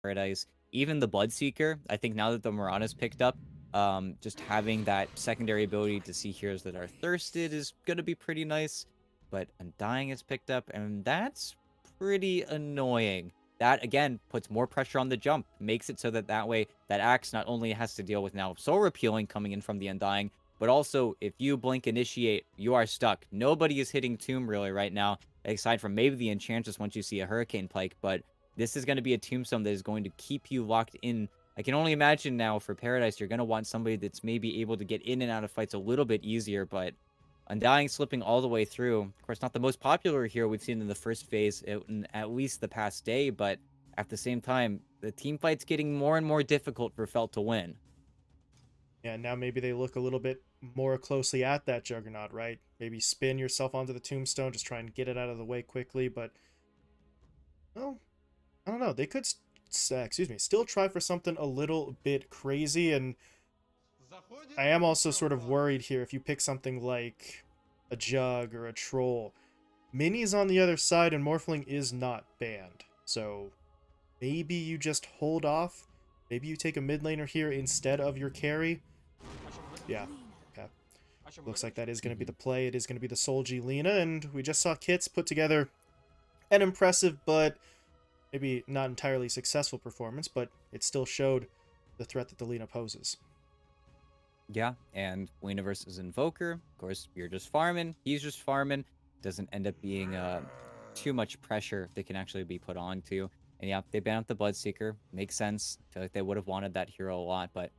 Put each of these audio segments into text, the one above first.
Paradise, even the Bloodseeker. I think now that the Mirana's picked up, just having that secondary ability to see heroes that are thirsted is gonna be pretty nice. But Undying is picked up, and that's pretty annoying. That again puts more pressure on the jump, makes it so that that way that Axe not only has to deal with now soul repealing coming in from the Undying, but also if you blink initiate, you are stuck. Nobody is hitting Tomb really right now, aside from maybe the Enchantress once you see a Hurricane Pike, but this is going to be a tombstone that is going to keep you locked in. I can only imagine now for Paradise, you're going to want somebody that's maybe able to get in and out of fights a little bit easier, but Undying slipping all the way through. Of course, not the most popular hero we've seen in the first phase, in at least the past day, but at the same time, the team fight's getting more and more difficult for Felt to win. Yeah, now maybe they look a little bit more closely at that Juggernaut, right? Maybe spin yourself onto the tombstone, just try and get it out of the way quickly. But, well, I don't know. They could, excuse me, still try for something a little bit crazy. And I am also sort of worried here if you pick something like a Jug or a Troll. Mini's on the other side, and Morphling is not banned. So maybe you just hold off. Maybe you take a mid laner here instead of your carry. Yeah, okay. Looks like that is going to be the play. It is going to be the Solji Lina, and we just saw Kits put together an impressive but maybe not entirely successful performance, but it still showed the threat that the Lina poses. Yeah, and Lena versus Invoker. Of course, you're just farming. He's just farming. Doesn't end up being too much pressure that can actually be put onto. And yeah, they banned the Bloodseeker. Makes sense. I feel like they would have wanted that hero a lot, but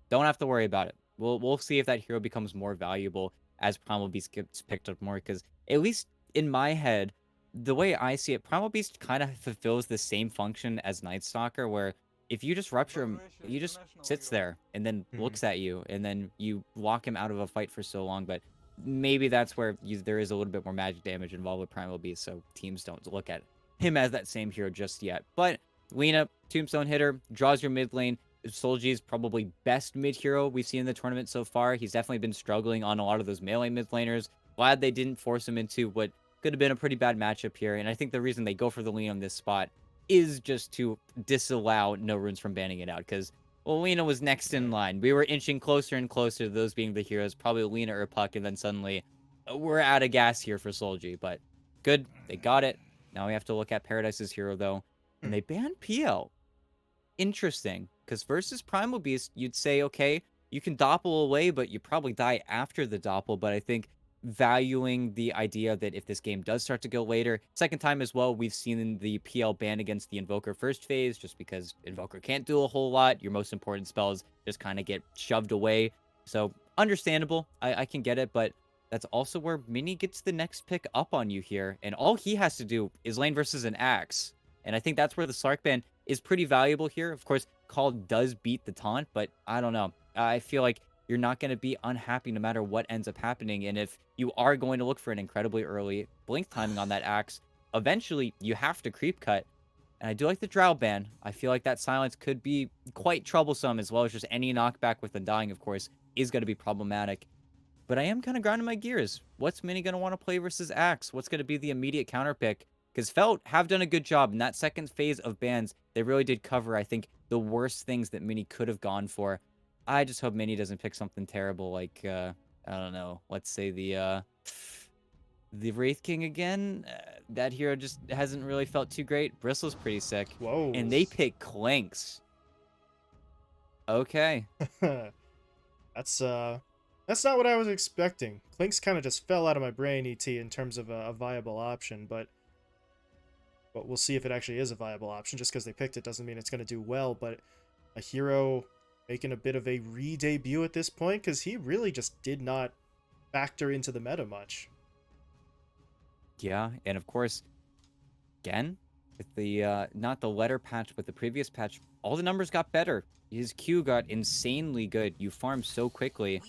don't have to worry about it. We'll see if that hero becomes more valuable as Primal Beast gets picked up more. Because at least in my head, the way I see it, Primal Beast kind of fulfills the same function as Night Stalker, where if you just rupture him, he just sits there and then Hmm. looks at you, and then you lock him out of a fight for so long. But maybe that's where there is a little bit more magic damage involved with Primal Beast, so teams don't look at him as that same hero just yet. But Lena, Tombstone hitter, draws your mid lane. Solji's probably best mid hero we've seen in the tournament so far. He's definitely been struggling on a lot of those melee mid laners. Glad they didn't force him into what could have been a pretty bad matchup here. And I think the reason they go for the Lena on this spot is just to disallow NoRunes from banning it out, because well, Lena was next in line. We were inching closer and closer to those being the heroes, probably Lena or Puck, and then suddenly we're out of gas here for Solji. But good, they got it. Now we have to look at Paradise's hero, though, and Hmm. they banned PL. Interesting, because versus Primal Beast, you'd say, okay, you can doppel away, but you probably die after the doppel. But I think valuing the idea that if this game does start to go later, second time as well, we've seen the PL ban against the Invoker first phase, just because Invoker can't do a whole lot. Your most important spells just kind of get shoved away. So understandable. I can get it, but that's also where Mini gets the next pick up on you here. And all he has to do is lane versus an Axe. And I think that's where the Slark ban is pretty valuable here. Of course, Call does beat the taunt, but I don't know. I feel like you're not going to be unhappy no matter what ends up happening. And if you are going to look for an incredibly early blink timing on that Axe, eventually you have to creep cut. And I do like the Drow ban. I feel like that silence could be quite troublesome, as well as just any knockback with the dying, of course, is going to be problematic. But I am kind of grinding my gears. What's Mini going to want to play versus Axe? What's going to be the immediate counter pick? Because Felt have done a good job in that second phase of bans. They really did cover, I think, the worst things that Mini could have gone for. I just hope Mini doesn't pick something terrible like, I don't know, let's say the Wraith King again. That hero just hasn't really felt too great. Bristle's pretty sick. And Whoa. they pick Clanks. Okay. that's that's not what I was expecting. Clinks kind of just fell out of my brain, ET, in terms of a viable option, but we'll see if it actually is a viable option. Just because they picked it doesn't mean it's going to do well, but a hero making a bit of a re-debut at this point, because he really just did not factor into the meta much. Yeah, and of course, again, with the not the letter patch, but the previous patch, all the numbers got better. His Q got insanely good. You farm so quickly,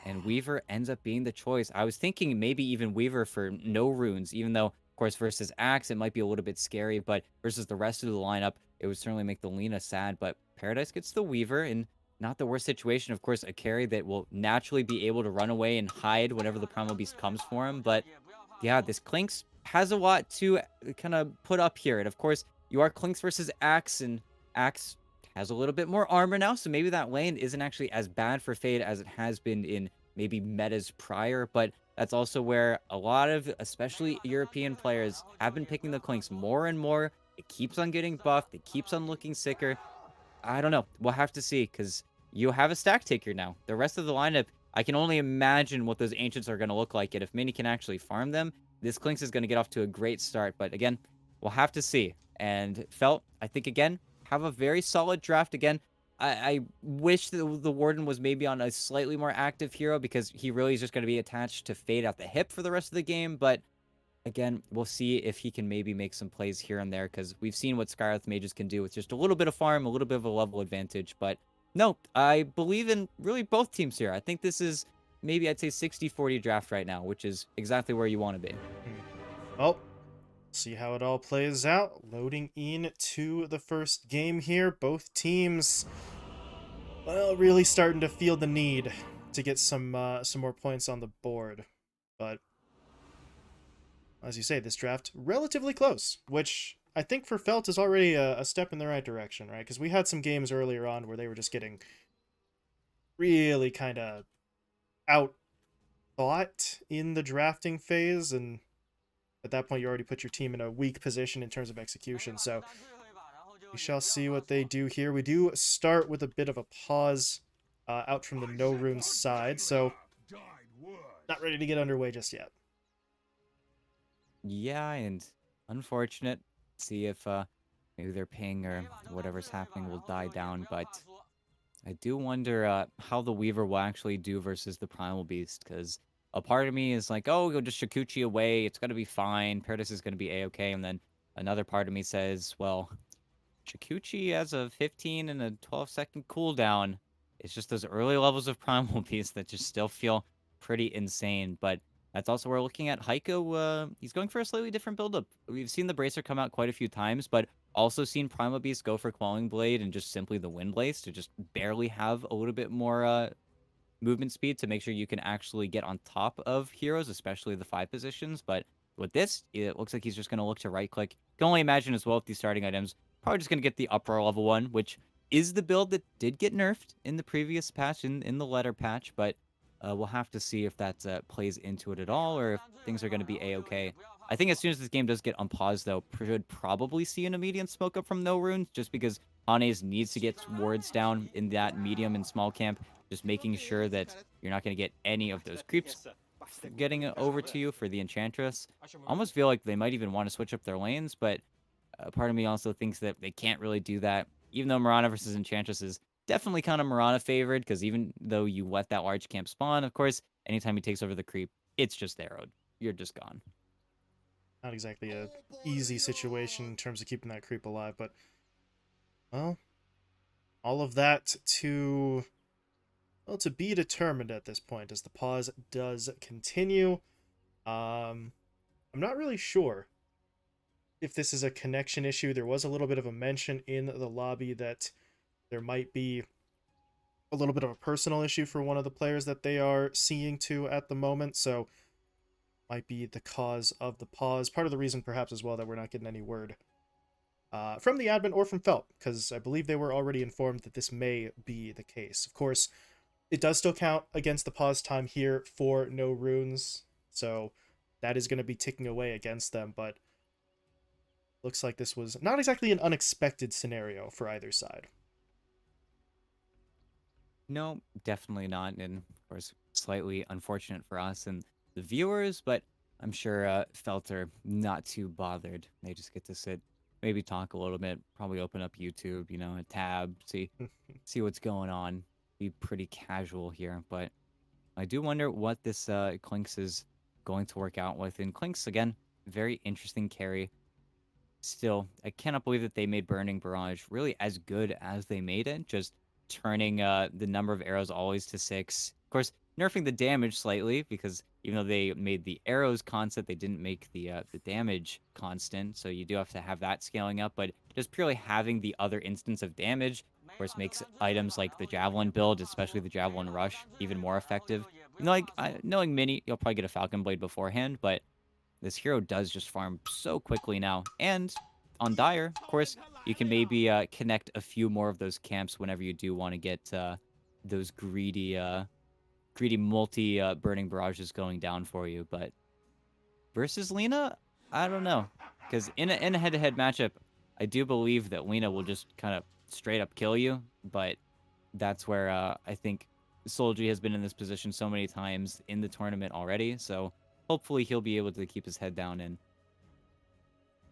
and Weaver ends up being the choice. I was thinking maybe even Weaver for NoRunes, even though, of course, versus Axe, it might be a little bit scary, but versus the rest of the lineup, it would certainly make the Lena sad. But Paradise gets the Weaver, and not the worst situation. Of course, a carry that will naturally be able to run away and hide whenever the Primal Beast comes for him. But yeah, this Clinks has a lot to kind of put up here. And of course, you are Clinks versus Axe, and Axe has a little bit more armor now, so maybe that lane isn't actually as bad for Fade as it has been in maybe metas prior, but that's also where a lot of, especially European players, have been picking the Clinks more and more. It keeps on getting buffed, it keeps on looking sicker. I don't know. We'll have to see because you have a stack taker now. The rest of the lineup, I can only imagine what those ancients are going to look like. And if Mini can actually farm them, this Clinks is going to get off to a great start. But again, we'll have to see. And Felt, I think, again, have a very solid draft again. I wish the Warden was maybe on a slightly more active hero because he really is just going to be attached to Fade at the hip for the rest of the game. But again, we'll see if he can maybe make some plays here and there because we've seen what Skywrath mages can do with just a little bit of farm, a little bit of a level advantage. But no, I believe in really both teams here. I think this is maybe I'd say 60-40 draft right now, which is exactly where you want to be. Hmm. Well, see how it all plays out. Loading in to the first game here. Both teams, well, really starting to feel the need to get some more points on the board. But as you say, this draft relatively close, which I think for Felt is already a step in the right direction, right? Because we had some games earlier on where they were just getting really kind of outthought in the drafting phase, and at that point you already put your team in a weak position in terms of execution. So we shall see what they do here. We do start with a bit of a pause out from the NoRunes side, so not ready to get underway just yet. Yeah, and unfortunate. See if maybe their ping or whatever's happening will die down. But I do wonder how the Weaver will actually do versus the Primal Beast, because a part of me is like, oh, go just Shikuchi away. It's going to be fine. Paradis is going to be A-okay. And then another part of me says, well, Shikuchi has a 15 and a 12-second cooldown. It's just those early levels of Primal Beast that just still feel pretty insane. But that's also where we're looking at Heiko. He's going for a slightly different build-up. We've seen the Bracer come out quite a few times, but also seen Primal Beast go for Quelling Blade and just simply the Wind Blaze to just barely have a little bit more movement speed to make sure you can actually get on top of heroes, especially the 5 positions. But with this, it looks like he's just going to look to right-click. You can only imagine as well with these starting items, probably just going to get the upper level one, which is the build that did get nerfed in the previous patch, in the letter patch, but we'll have to see if that plays into it at all, or if things are going to be A-okay. I think as soon as this game does get unpaused, though, should probably see an immediate smoke up from NoRunes, just because Hanes needs to get wards down in that medium and small camp, just making sure that you're not going to get any of those creeps getting over to you for the Enchantress. I almost feel like they might even want to switch up their lanes, but part of me also thinks that they can't really do that, even though Mirana versus Enchantress is definitely kind of Mirana favored, because even though you let that large camp spawn, of course, anytime he takes over the creep, it's just arrowed. You're just gone. Not exactly a easy situation in terms of keeping that creep alive, but well, all of that to well to be determined at this point as the pause does continue. I'm not really sure if this is a connection issue. There was a little bit of a mention in the lobby that there might be a little bit of a personal issue for one of the players that they are seeing to at the moment, so might be the cause of the pause. Part of the reason, perhaps, as well, that we're not getting any word from the admin or from Felt, because I believe they were already informed that this may be the case. Of course, it does still count against the pause time here for NoRunes, so that is going to be ticking away against them, but looks like this was not exactly an unexpected scenario for either side. No, definitely not. And of course, slightly unfortunate for us and the viewers, but I'm sure Felt are not too bothered. They just get to sit, maybe talk a little bit, probably open up YouTube, a tab, see what's going on. Be pretty casual here, but I do wonder what this Clinks is going to work out with. And Clinks, again, very interesting carry. Still, I cannot believe that they made Burning Barrage really as good as they made it, just turning the number of arrows always to 6. Of course, nerfing the damage slightly, because even though they made the arrows constant, they didn't make the damage constant, so you do have to have that scaling up, but just purely having the other instance of damage, of course, makes items like the Javelin build, especially the Javelin Rush, even more effective. Knowing Mini, you'll probably get a Falcon Blade beforehand, but this hero does just farm so quickly now, and on Dire, of course, you can maybe connect a few more of those camps whenever you do want to get those greedy multi burning barrages going down for you. But versus Lena, I don't know, because in a head to head matchup, I do believe that Lena will just kind of straight up kill you. But that's where I think Solji has been in this position so many times in the tournament already. So hopefully he'll be able to keep his head down and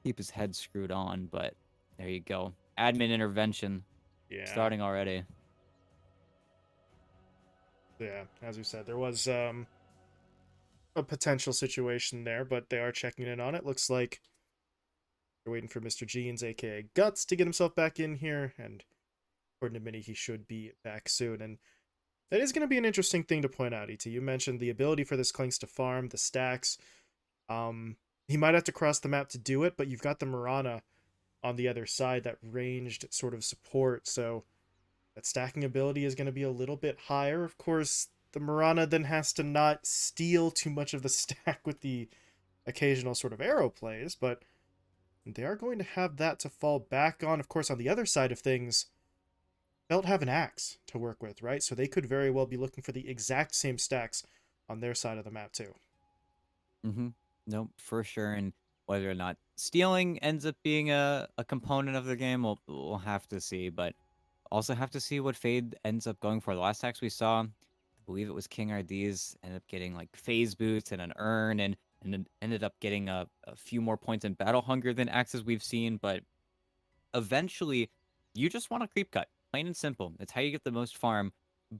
keep his head screwed on. But there you go. Admin intervention Yeah, starting already. yeah. As we said, there was a potential situation there, but they are checking in on it. Looks like they're waiting for Mr. Jeans, aka Guts, to get himself back in here, and according to Minnie, he should be back soon. And that is going to be an interesting thing to point out, Et. You mentioned the ability for this Clinks to farm, the stacks. Um, he might have to cross the map to do it, but you've got the Mirana on the other side, that ranged sort of support, so that stacking ability is going to be a little bit higher. Of course, the Mirana then has to not steal too much of the stack with the occasional sort of arrow plays, but they are going to have that to fall back on. Of course, on the other side of things, Belt have an axe to work with, right? So they could very well be looking for the exact same stacks on their side of the map too. Mm-hmm. Nope, for sure. And whether or not stealing ends up being a component of the game, we'll have to see. But also have to see what Fade ends up going for. The last tax we saw, I believe it was King RD's, ended up getting like phase boots and an urn, and then ended up getting a few more points in battle hunger than axes we've seen. But eventually, you just want a creep cut, plain and simple. It's how you get the most farm.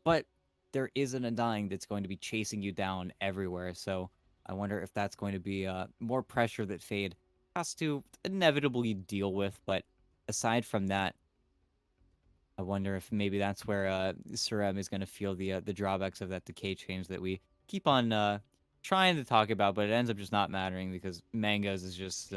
But there is an Undying that's going to be chasing you down everywhere. So I wonder if that's going to be more pressure that Fade has to inevitably deal with. But aside from that, I wonder if maybe that's where Surem is going to feel the drawbacks of that decay change that we keep on trying to talk about, but it ends up just not mattering because mangoes is just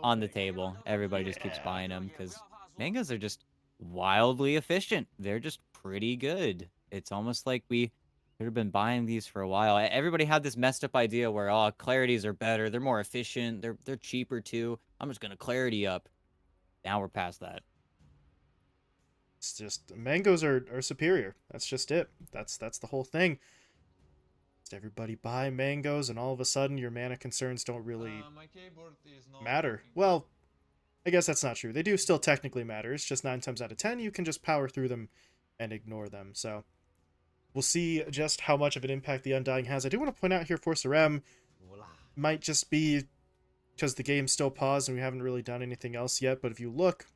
on the table. Everybody just keeps Yeah. buying them because mangoes are just wildly efficient. They're just pretty good. It's almost like we should have been buying these for a while. Everybody had this messed up idea where clarities are better, they're more efficient, they're cheaper too. I'm just gonna clarity up. Now we're past that. It's just mangoes are superior. That's just it. That's the whole thing. Just everybody buy mangoes, and all of a sudden your mana concerns don't really My keyboard is not matter. working. Well, I guess that's not true. They do still technically matter. It's just 9 times out of 10 you can just power through them and ignore them. So we'll see just how much of an impact the Undying has. I do want to point out here, Force RM might just be because the game's still paused and we haven't really done anything else yet. But if you look,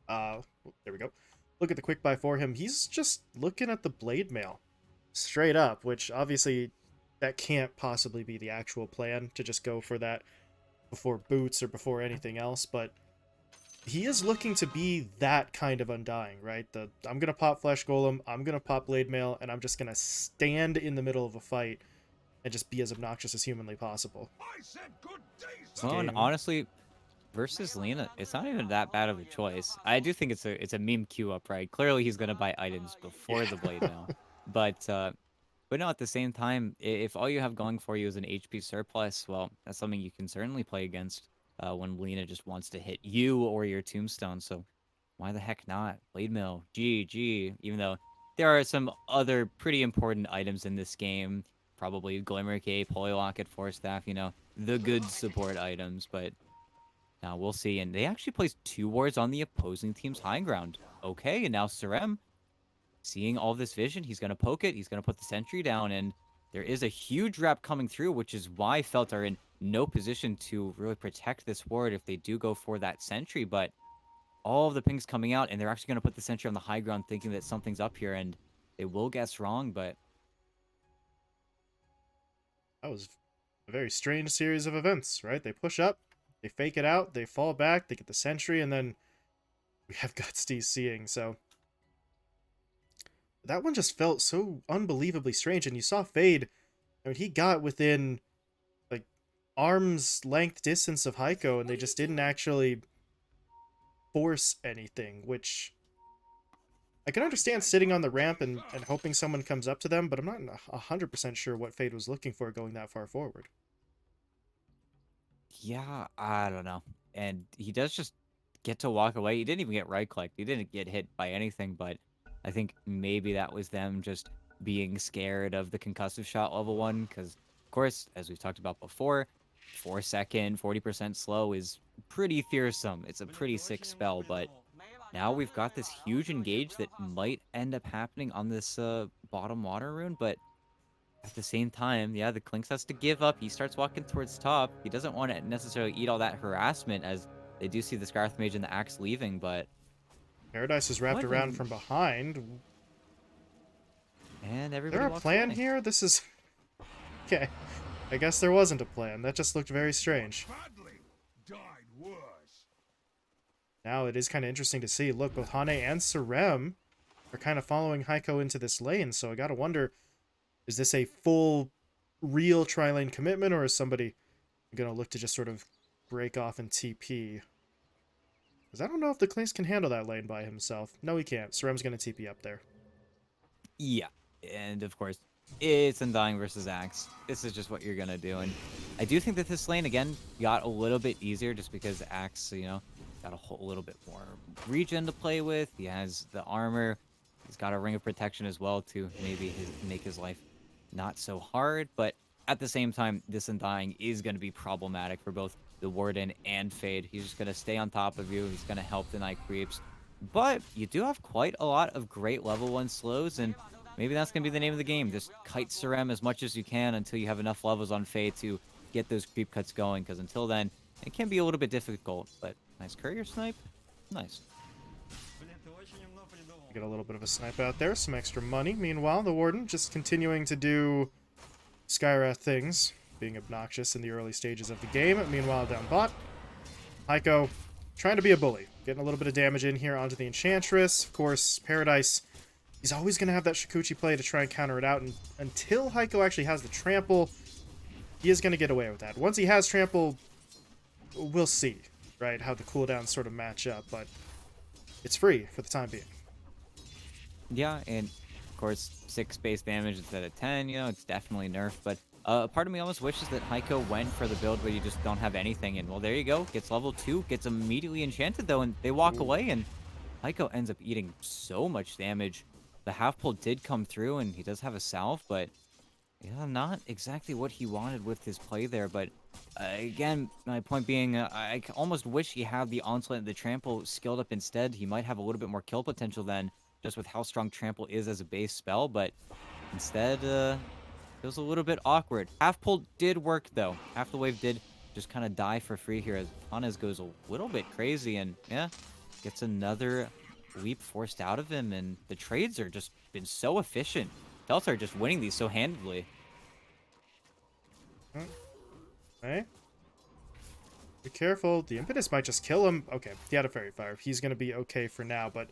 there we go. Look at the quick buy for him. He's just looking at the blade mail straight up, which obviously that can't possibly be the actual plan to just go for that before boots or before anything else. But he is looking to be that kind of Undying, right? I'm gonna pop Flesh Golem, I'm gonna pop Blade Mail, and I'm just gonna stand in the middle of a fight and just be as obnoxious as humanly possible. This Well, and game, honestly, versus Lena, it's not even that bad of a choice. I do think it's a meme queue up, right? Clearly, he's gonna buy items yeah. before the blade mail, but but no, at the same time, if all you have going for you is an HP surplus, well, that's something you can certainly play against when Lena just wants to hit you or your tombstone. So why the heck not? Blade mail, GG. Even though there are some other pretty important items in this game, probably Glimmer Cape, Holy Locket, Force Staff, the good support items, but. Now we'll see. And they actually placed two wards on the opposing team's high ground. Okay, and now Sarem, seeing all this vision, he's going to poke it. He's going to put the sentry down. And there is a huge wrap coming through, which is why Felt are in no position to really protect this ward if they do go for that sentry. But all of the pings coming out, and they're actually going to put the sentry on the high ground thinking that something's up here. And they will guess wrong, but That was a very strange series of events, right? They push up, they fake it out, they fall back, they get the sentry, and then we have Guts DCing. So that one just felt so unbelievably strange. And you saw Fade, I mean, he got within like arm's length distance of Heiko, and they just didn't actually force anything, which I can understand sitting on the ramp and hoping someone comes up to them, but I'm not 100% sure what Fade was looking for going that far forward. yeah, I don't know. and he does just get to walk away. He didn't even get right-clicked. He didn't get hit by anything, but I think maybe that was them just being scared of the concussive shot level 1 because, of course, as we've talked about before, 4-second, 40% slow is pretty fearsome. It's a pretty sick spell, but now we've got this huge engage that might end up happening on this bottom water rune, but at the same time, yeah, the Clinks has to give up. He starts walking towards top. He doesn't want to necessarily eat all that harassment as they do see the Scarth Mage and the Axe leaving, but Paradise is wrapped around wouldn't. from behind. And Is there everybody a walks plan away. here? This is... Okay. I guess there wasn't a plan. That just looked very strange. Now it is kind of interesting to see. Look, both Hane and Sarem are kind of following Heiko into this lane, so I gotta wonder, is this a full, real tri-lane commitment, or is somebody gonna look to just sort of break off and TP? Because I don't know if the Clinks can handle that lane by himself. No, he can't. Sarem's gonna TP up there. Yeah. And of course, it's Undying versus Axe. This is just what you're going to do. And I do think that this lane, again, got a little bit easier just because Axe, got a whole little bit more regen to play with. He has the armor. He's got a ring of protection as well to maybe make his life not so hard. But at the same time, this Undying is going to be problematic for both the Warden and Fade. He's just going to stay on top of you. He's going to help deny creeps. But you do have quite a lot of great level 1 slows, and maybe that's going to be the name of the game. Just kite Sarem as much as you can until you have enough levels on Faye to get those creep cuts going, because until then, it can be a little bit difficult. But nice courier snipe. Nice. Get a little bit of a snipe out there, some extra money. Meanwhile, the Warden just continuing to do Skywrath things, being obnoxious in the early stages of the game. Meanwhile, down bot, Heiko trying to be a bully, getting a little bit of damage in here onto the Enchantress. Of course, Paradise, he's always going to have that Shikuchi play to try and counter it out, and until Heiko actually has the trample, he is going to get away with that. Once he has trample, we'll see, right, how the cooldowns sort of match up, but it's free for the time being. Yeah, and of course, 6 base damage instead of 10, it's definitely nerfed. But part of me almost wishes that Heiko went for the build where you just don't have anything. And well, there you go. Gets level 2, gets immediately enchanted though, and they walk Ooh. away. And Heiko ends up eating so much damage. The half pull did come through, and he does have a salve, but yeah, not exactly what he wanted with his play there. But again, my point being, I almost wish he had the onslaught and the trample skilled up instead. He might have a little bit more kill potential then, just with how strong trample is as a base spell. But instead, it was a little bit awkward. Half pull did work though. Half the wave did just kind of die for free here as Hannes goes a little bit crazy and yeah, gets another leap forced out of him. And the trades are just been so efficient. Delta are just winning these so handedly. Okay. Be careful. The impetus might just kill him. Okay, he had a fairy fire. He's going to be okay for now, but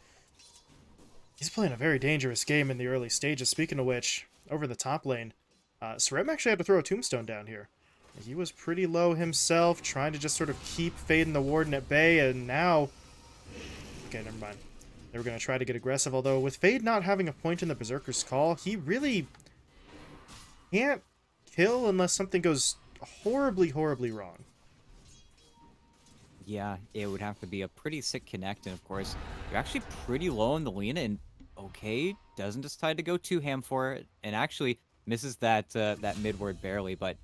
he's playing a very dangerous game in the early stages. Speaking of which, over in the top lane, Sarem actually had to throw a tombstone down here. He was pretty low himself, trying to just sort of keep Fade and the Warden at bay, and now... Okay, never mind. They were going to try to get aggressive, although with Fade not having a point in the Berserker's Call, he really can't kill unless something goes horribly, horribly wrong. Yeah, it would have to be a pretty sick connect, and of course, you're actually pretty low in the Lena, and okay, doesn't decide to go too ham for it, and actually misses that mid ward barely, but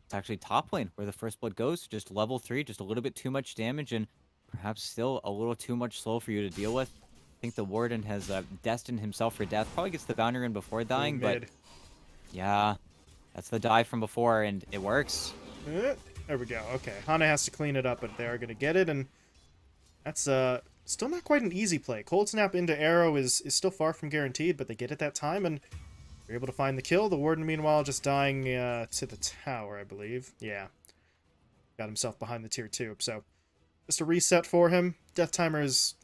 it's actually top lane where the first blood goes, just level 3, just a little bit too much damage, and perhaps still a little too much slow for you to deal with. I think the Warden has destined himself for death, probably gets the boundary in before Ooh, dying, but mid. yeah, that's the dive from before, and it works. There we go. Okay, Hana has to clean it up, but they are going to get it, and that's still not quite an easy play. Cold Snap into Arrow is still far from guaranteed, but they get it that time, and they're able to find the kill. The Warden, meanwhile, just dying to the tower, I believe. Yeah. Got himself behind the tier 2, so just a reset for him. Death timer is,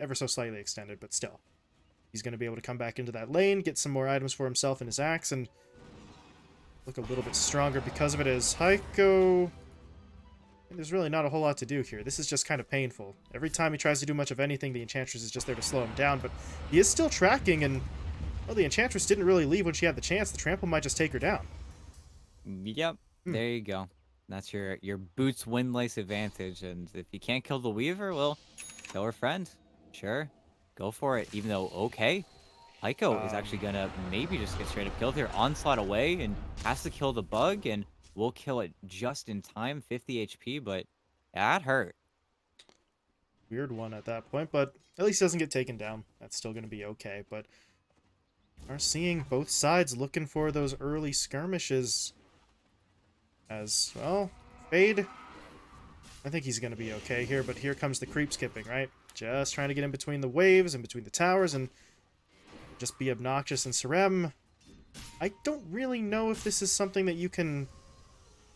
ever so slightly extended, but still. He's going to be able to come back into that lane, get some more items for himself and his axe, and look a little bit stronger because of it. As Heiko... There's really not a whole lot to do here. This is just kind of painful. Every time he tries to do much of anything, the Enchantress is just there to slow him down, but he is still tracking, and well, the Enchantress didn't really leave when she had the chance. The trample might just take her down. Yep, there you go. That's your boots windlace advantage, and if you can't kill the Weaver, well, kill her friend. Sure, go for it. Even though, okay, Heiko is actually Um, gonna maybe just get straight up killed here. Onslaught away and has to kill the bug, and we'll kill it just in time, 50 HP, but that hurt. Weird one at that point, but at least he doesn't get taken down. That's still going to be okay, but are seeing both sides looking for those early skirmishes as, well, Fade, I think he's going to be okay here, but here comes the creep skipping, right? Just trying to get in between the waves and between the towers and just be obnoxious. And Sarem, I don't really know if this is something that you can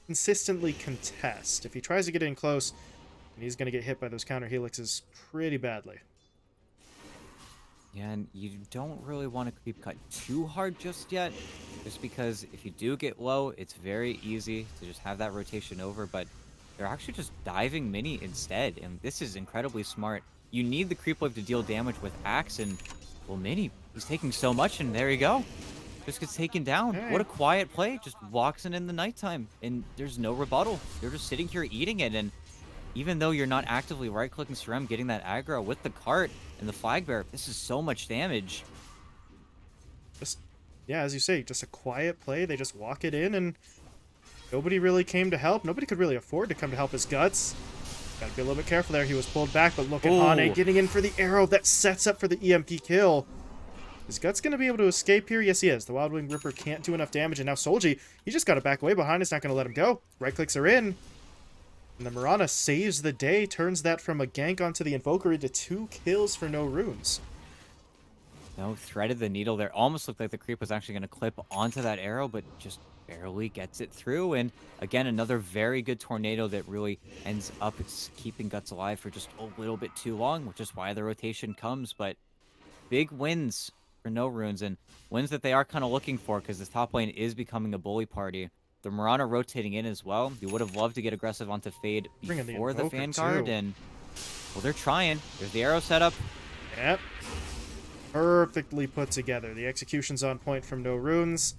consistently contest. If he tries to get in close, and he's going to get hit by those counter helixes pretty badly. Yeah, and you don't really want to creep cut too hard just yet, just because if you do get low, it's very easy to just have that rotation over, but they're actually just diving mini instead, and this is incredibly smart. You need the creep wave to deal damage with Axe, and, well, Mini, he's taking so much, and there you go. Just gets taken down. What Okay. a quiet play. Just walks in the nighttime, and there's no rebuttal. You're just sitting here eating it, and even though you're not actively right-clicking Surem, getting that aggro with the cart and the flag bearer, this is so much damage. Just, yeah, as you say, just a quiet play. They just walk it in, and nobody really came to help. Nobody could really afford to come to help his guts. Gotta be a little bit careful there. He was pulled back, but look at Hane Oh, getting in for the arrow that sets up for the EMP kill. His Guts going to be able to escape here? Yes, he is. The Wild Wing Ripper can't do enough damage, and now Solji, he just got to back away behind. It's not going to let him go. Right clicks are in. And the Mirana saves the day, turns that from a gank onto the Invoker into 2 kills for NoRunes. no, threaded the needle there. Almost looked like the creep was actually going to clip onto that arrow, but just barely gets it through. And again, another very good tornado that really ends up keeping Guts alive for just a little bit too long, which is why the rotation comes. But big wins for NoRunes, and wins that they are kind of looking for because this top lane is becoming a bully party. The Mirana rotating in as well. You would have loved to get aggressive onto Fade Bringing the before the Invoker, Vanguard, too. and, well, they're trying. There's the arrow setup. Yep. Perfectly put together. The execution's on point from NoRunes.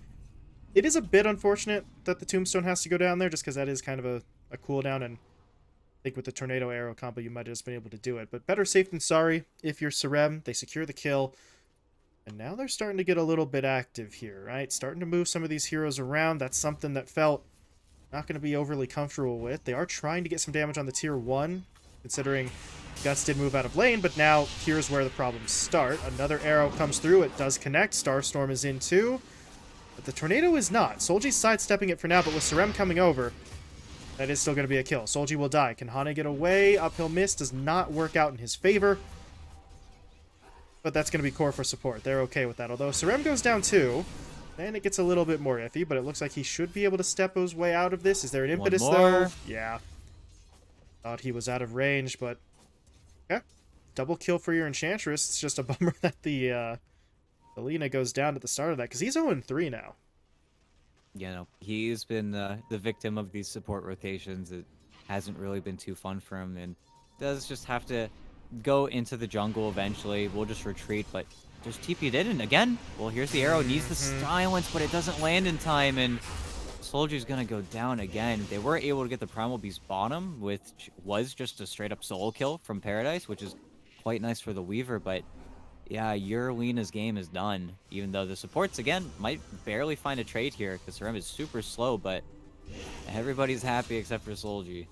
It is a bit unfortunate that the Tombstone has to go down there, just because that is kind of a cooldown, and I think with the Tornado Arrow combo, you might have just been able to do it. But better safe than sorry if you're Sarem. They secure the kill. And now they're starting to get a little bit active here, right? Starting to move some of these heroes around. That's something that felt not going to be overly comfortable with. They are trying to get some damage on the tier 1, considering Guts did move out of lane, but now here's where the problems start. Another arrow comes through. It does connect. Starstorm is in too. But the Tornado is not. Solji's sidestepping it for now, but with Sarem coming over, that is still going to be a kill. Solji will die. Can Hane get away? Uphill miss does not work out in his favor. But that's going to be core for support. They're okay with that. Although Sarem goes down too, then it gets a little bit more iffy, but it looks like he should be able to step his way out of this. Is there an impetus, One though? more. Yeah. Thought he was out of range, but... okay. Double kill for your Enchantress. It's just a bummer that the Lina goes down at the start of that, because he's 0-3 now. You know, he's been the victim of these support rotations. It hasn't really been too fun for him, and does just have to go into the jungle eventually. We'll just retreat, but just TP'd in, and again, well, here's the arrow. Needs the silence, but it doesn't land in time, and Soldier's gonna go down again. They were able to get the Primal Beast bottom, which was just a straight up solo kill from Paradise, which is quite nice for the Weaver, but yeah, your Lina's game is done. Even though the supports, again, might barely find a trade here, because Sarem is super slow, but everybody's happy except for Solji.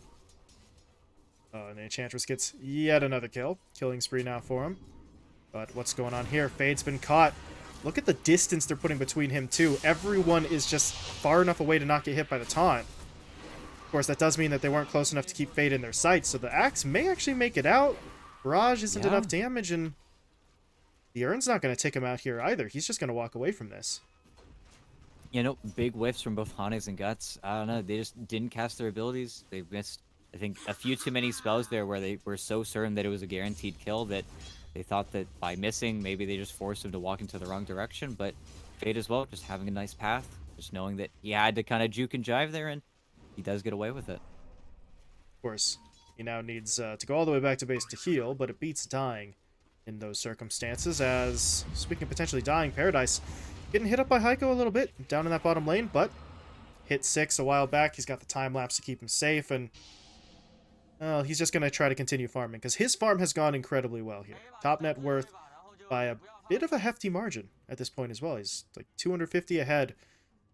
And the Enchantress gets yet another kill. Killing spree now for him. But what's going on here? Fade's been caught. Look at the distance they're putting between him, too. Everyone is just far enough away to not get hit by the taunt. Of course, that does mean that they weren't close enough to keep Fade in their sights, so the Axe may actually make it out. Barrage isn't enough damage, and the Urn's not going to take him out here either. He's just going to walk away from this. You know, big whiffs from both Hanes and Guts. I don't know, they just didn't cast their abilities. They missed, I think, a few too many spells there where they were so certain that it was a guaranteed kill that they thought that by missing, maybe they just forced him to walk into the wrong direction. But Fade as well, just having a nice path, just knowing that he had to kind of juke and jive there, and he does get away with it. Of course, he now needs to go all the way back to base to heal, but it beats dying in those circumstances, as, speaking of potentially dying, Paradise getting hit up by Heiko a little bit down in that bottom lane, but hit 6 a while back. He's got the time lapse to keep him safe, and he's just going to try to continue farming because his farm has gone incredibly well here. Top net worth by a bit of a hefty margin at this point as well. He's like 250 ahead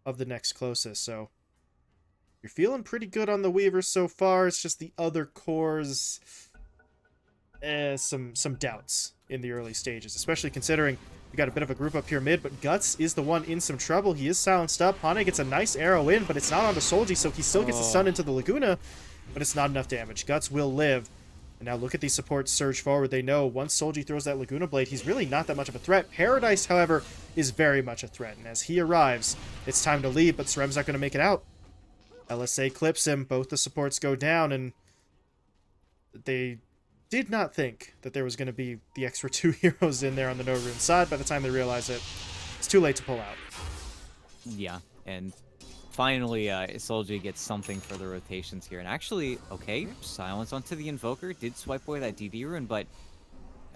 of the next closest, so you're feeling pretty good on the Weavers so far. It's just the other cores, some doubts in the early stages, especially considering we got a bit of a group up here mid, but Guts is the one in some trouble. He is silenced up. Hane gets a nice arrow in, but it's not onto Solji, so he still gets a stun into the Laguna, but it's not enough damage. Guts will live. And now look at these supports surge forward. They know once Solji throws that Laguna Blade, he's really not that much of a threat. Paradise, however, is very much a threat. And as he arrives, it's time to leave, but Sarem's not going to make it out. LSA clips him. Both the supports go down, and they did not think that there was going to be the extra 2 heroes in there on the NoRunes side. By the time they realize it, it's too late to pull out. Yeah, and finally, Solji gets something for the rotations here. And actually, okay, silence onto the Invoker. Did swipe away that DD rune, but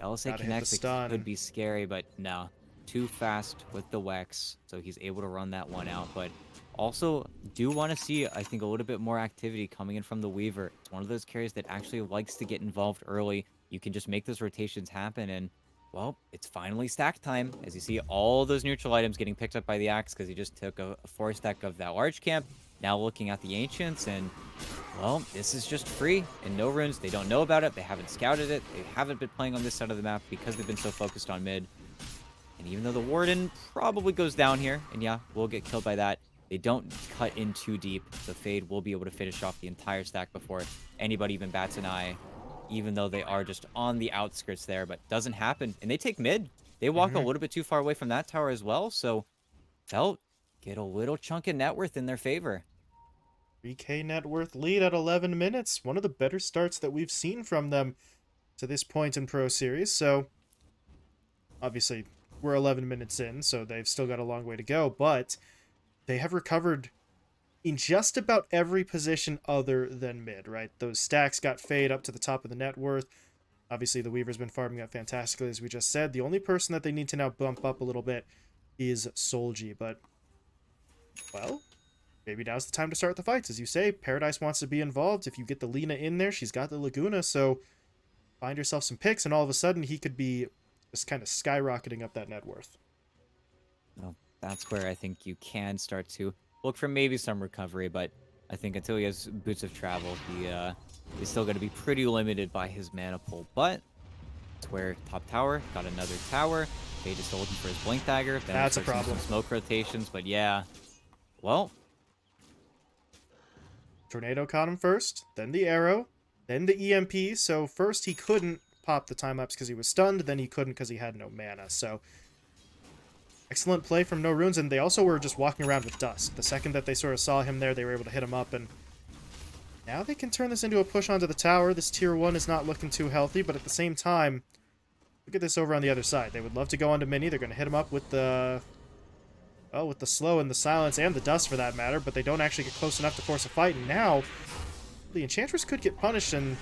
LSA Gotta hit the connects. It stun. could be scary, but no. Too fast with the Wex, so he's able to run that one out. But also, do want to see, I think, a little bit more activity coming in from the Weaver. It's one of those carries that actually likes to get involved early. You can just make those rotations happen, and well, it's finally stack time, as you see all those neutral items getting picked up by the Axe because he just took a 4-stack of that large camp. Now looking at the Ancients, and, well, this is just free. And NoRunes, they don't know about it. They haven't scouted it. They haven't been playing on this side of the map because they've been so focused on mid. And even though the Warden probably goes down here, and yeah, we'll get killed by that, they don't cut in too deep. So Fade will be able to finish off the entire stack before anybody even bats an eye, even though they are just on the outskirts there, but doesn't happen. And they take mid. They walk a little bit too far away from that tower as well, so they'll get a little chunk of net worth in their favor. 3K net worth lead at 11 minutes. One of the better starts that we've seen from them to this point in Pro Series, so obviously we're 11 minutes in, so they've still got a long way to go, but they have recovered in just about every position other than mid, right? Those stacks got Fade up to the top of the net worth. Obviously, the Weaver's been farming up fantastically, as we just said. The only person that they need to now bump up a little bit is Solji, but, well, maybe now's the time to start the fights. As you say, Paradise wants to be involved. If you get the Lina in there, she's got the Laguna, so find yourself some picks, and all of a sudden, he could be just kind of skyrocketing up that net worth. Well, that's where I think you can start to look for maybe some recovery, but I think until he has Boots of Travel, he is still going to be pretty limited by his mana pool. But it's where top tower got another tower. Fade is holding for his Blink Dagger. Then That's a problem. some smoke rotations, but yeah. Well, Tornado caught him first, then the arrow, then the EMP. So first he couldn't pop the time-lapse because he was stunned, then he couldn't because he had no mana. So excellent play from NoRunes, and they also were just walking around with Dusk. The second that they sort of saw him there, they were able to hit him up, and now they can turn this into a push onto the tower. This tier 1 is not looking too healthy, but at the same time, look at this over on the other side. They would love to go onto Mini. They're going to hit him up with the... oh, with the slow and the silence and the dust for that matter, but they don't actually get close enough to force a fight, and now the Enchantress could get punished, and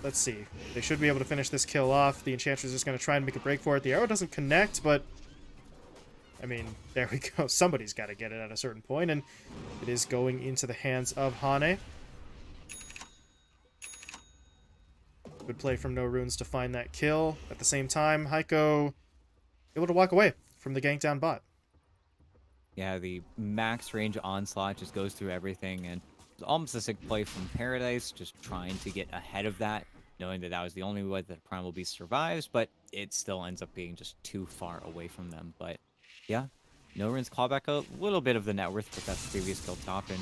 let's see. They should be able to finish this kill off. The Enchantress is going to try and make a break for it. The arrow doesn't connect, but I mean, there we go. Somebody's got to get it at a certain point, and it is going into the hands of Hane. Good play from NoRunes to find that kill. At the same time, Heiko able to walk away from the gank down bot. yeah, the max range onslaught just goes through everything, and it's almost a sick play from Paradise, just trying to get ahead of that, knowing that that was the only way that Primal Beast survives, but it still ends up being just too far away from them. But yeah, NoRunes claw back a little bit of the net worth with that previous kill top, and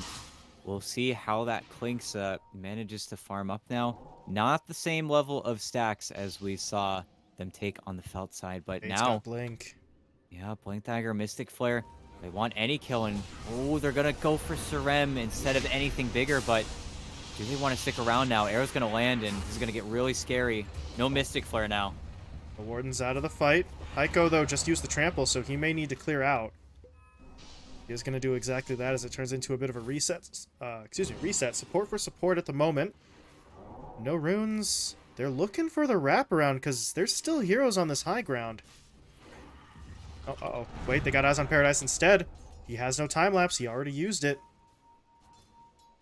we'll see how that Clinks manages to farm up now. Not the same level of stacks as we saw them take on the Felt side, but Fade's now, got Blink. yeah, Blink Dagger, Mystic Flare, they want any kill, and oh, they're gonna go for Sarem instead of anything bigger, but do they want to stick around now? Arrow's gonna land, and this is gonna get really scary. No Mystic Flare now. The Warden's out of the fight. Heiko, though, just used the trample, so he may need to clear out. He is going to do exactly that as it turns into a bit of a reset. Reset. Support for support at the moment. NoRunes, they're looking for the wraparound because there's still heroes on this high ground. Uh-oh. Wait, they got eyes on Paradise instead. He has no time lapse. He already used it.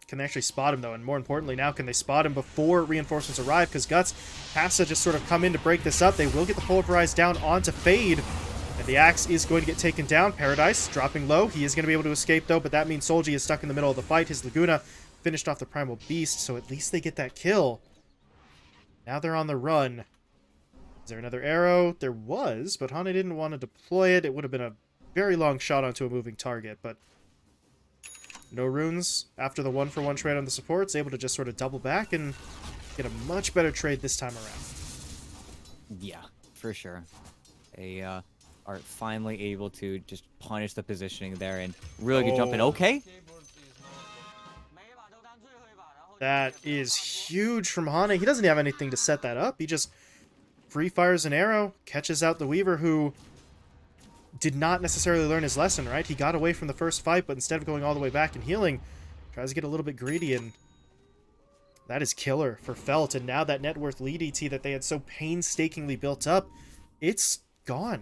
Can they actually spot him, though? And more importantly, now, can they spot him before reinforcements arrive? Because Guts has to just sort of come in to break this up. They will get the Pulverize down onto Fade. And the Axe is going to get taken down. Paradise dropping low. He is going to be able to escape, though, but that means Solji is stuck in the middle of the fight. His Laguna finished off the Primal Beast, so at least they get that kill. Now they're on the run. Is there another arrow? There was, but Hane didn't want to deploy it. It would have been a very long shot onto a moving target, but NoRunes, after the 1-for-1 trade on the supports, able to just sort of double back and get a much better trade this time around. Yeah, for sure. They are finally able to just punish the positioning there and really good jump in. Okay. That is huge from Hane. He doesn't have anything to set that up. He just free fires an arrow, catches out the Weaver, who did not necessarily learn his lesson, right? He got away from the first fight, but instead of going all the way back and healing, tries to get a little bit greedy, and that is killer for Felt. And now that net worth lead ET that they had so painstakingly built up, it's gone.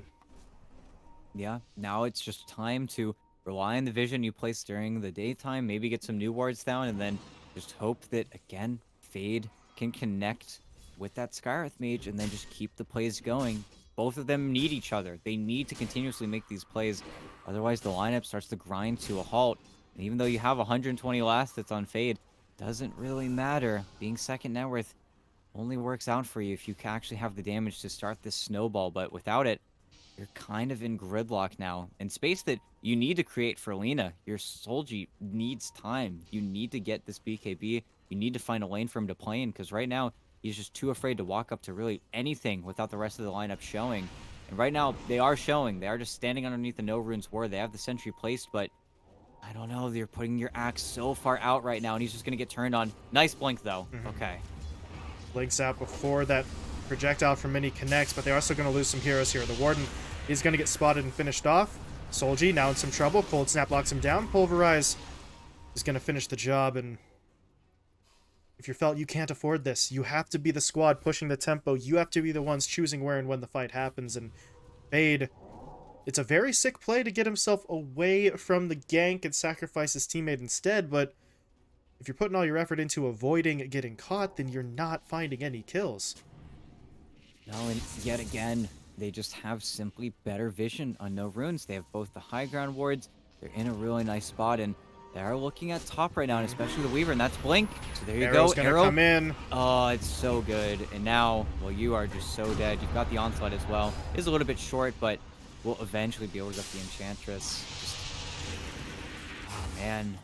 Yeah, now it's just time to rely on the vision you placed during the daytime, maybe get some new wards down, and then just hope that, again, Fade can connect with that Skyreth Mage and then just keep the plays going. Both of them need each other. They need to continuously make these plays. Otherwise, the lineup starts to grind to a halt. And even though you have 120 last that's on Fade, doesn't really matter. Being second net worth only works out for you if you can actually have the damage to start this snowball. But without it, you're kind of in gridlock now. In space that you need to create for Lina. Your Solji needs time. You need to get this BKB. You need to find a lane for him to play in, because right now, he's just too afraid to walk up to really anything without the rest of the lineup showing. And right now, they are showing. They are just standing underneath the NoRunes ward. They have the sentry placed, but I don't know. They're putting your Axe so far out right now, and he's just going to get turned on. Nice blink, though. Okay. Blinks out before that projectile from Mini connects, but they're also going to lose some heroes here. The Warden is going to get spotted and finished off. Solji now in some trouble. Cold Snap locks him down. Pulverize is going to finish the job, and if you're Felt, you can't afford this. You have to be the squad pushing the tempo. You have to be the ones choosing where and when the fight happens. And Fade, it's a very sick play to get himself away from the gank and sacrifice his teammate instead, but if you're putting all your effort into avoiding getting caught, then you're not finding any kills. No, and yet again, they just have simply better vision on NoRunes. They have both the high ground wards. They're in a really nice spot, and they are looking at top right now, and especially the Weaver, and that's Blink. So there you Arrow's go. gonna come in. Oh, it's so good. And now, well, you are just so dead. You've got the Onslaught as well. It's a little bit short, but we'll eventually be able to get the Enchantress. Just, oh, man.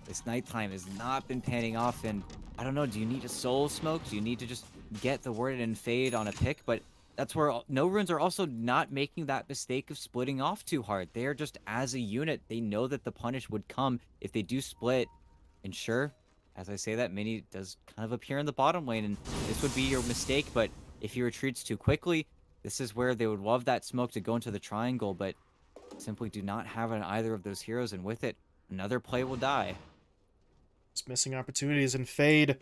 This nighttime has not been panning off, and I don't know, do you need a Soul Smoke? Do you need to just get the Warded and Fade on a pick? But that's where NoRunes are also not making that mistake of splitting off too hard. They are just, as a unit, they know that the punish would come if they do split. And sure, as I say that, Mini does kind of appear in the bottom lane, and this would be your mistake, but if he retreats too quickly, this is where they would love that smoke to go into the triangle, but simply do not have it on either of those heroes, and with it, another play will die. Just missing opportunities, and Fade,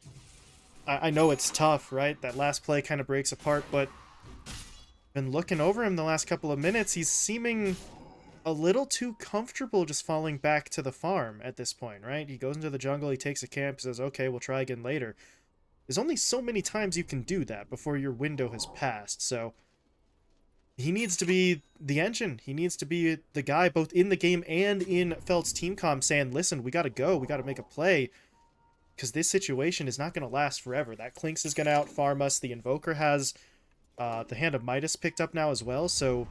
I know it's tough, right? That last play kind of breaks apart, but been looking over him the last couple of minutes. He's seeming a little too comfortable just falling back to the farm at this point, right? He goes into the jungle, he takes a camp, says, okay, we'll try again later. There's only so many times you can do that before your window has passed, so he needs to be the engine. He needs to be the guy both in the game and in Felt's team comm saying, listen, we got to go. We got to make a play, because this situation is not going to last forever. That Clinks is going to out-farm us. The Invoker has the Hand of Midas picked up now as well, so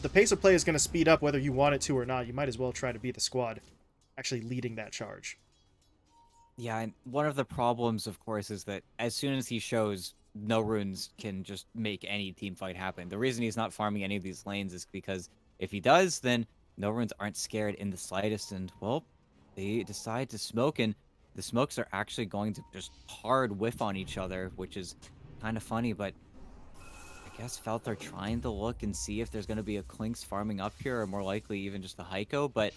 the pace of play is going to speed up whether you want it to or not. You might as well try to be the squad actually leading that charge. Yeah, and one of the problems, of course, is that as soon as he shows, NoRunes can just make any team fight happen. The reason he's not farming any of these lanes is because if he does, then NoRunes aren't scared in the slightest, and, well, they decide to smoke, and the smokes are actually going to just hard whiff on each other, which is kind of funny, but I guess Felt are trying to look and see if there's going to be a Clinks farming up here, or more likely even just a Heiko, but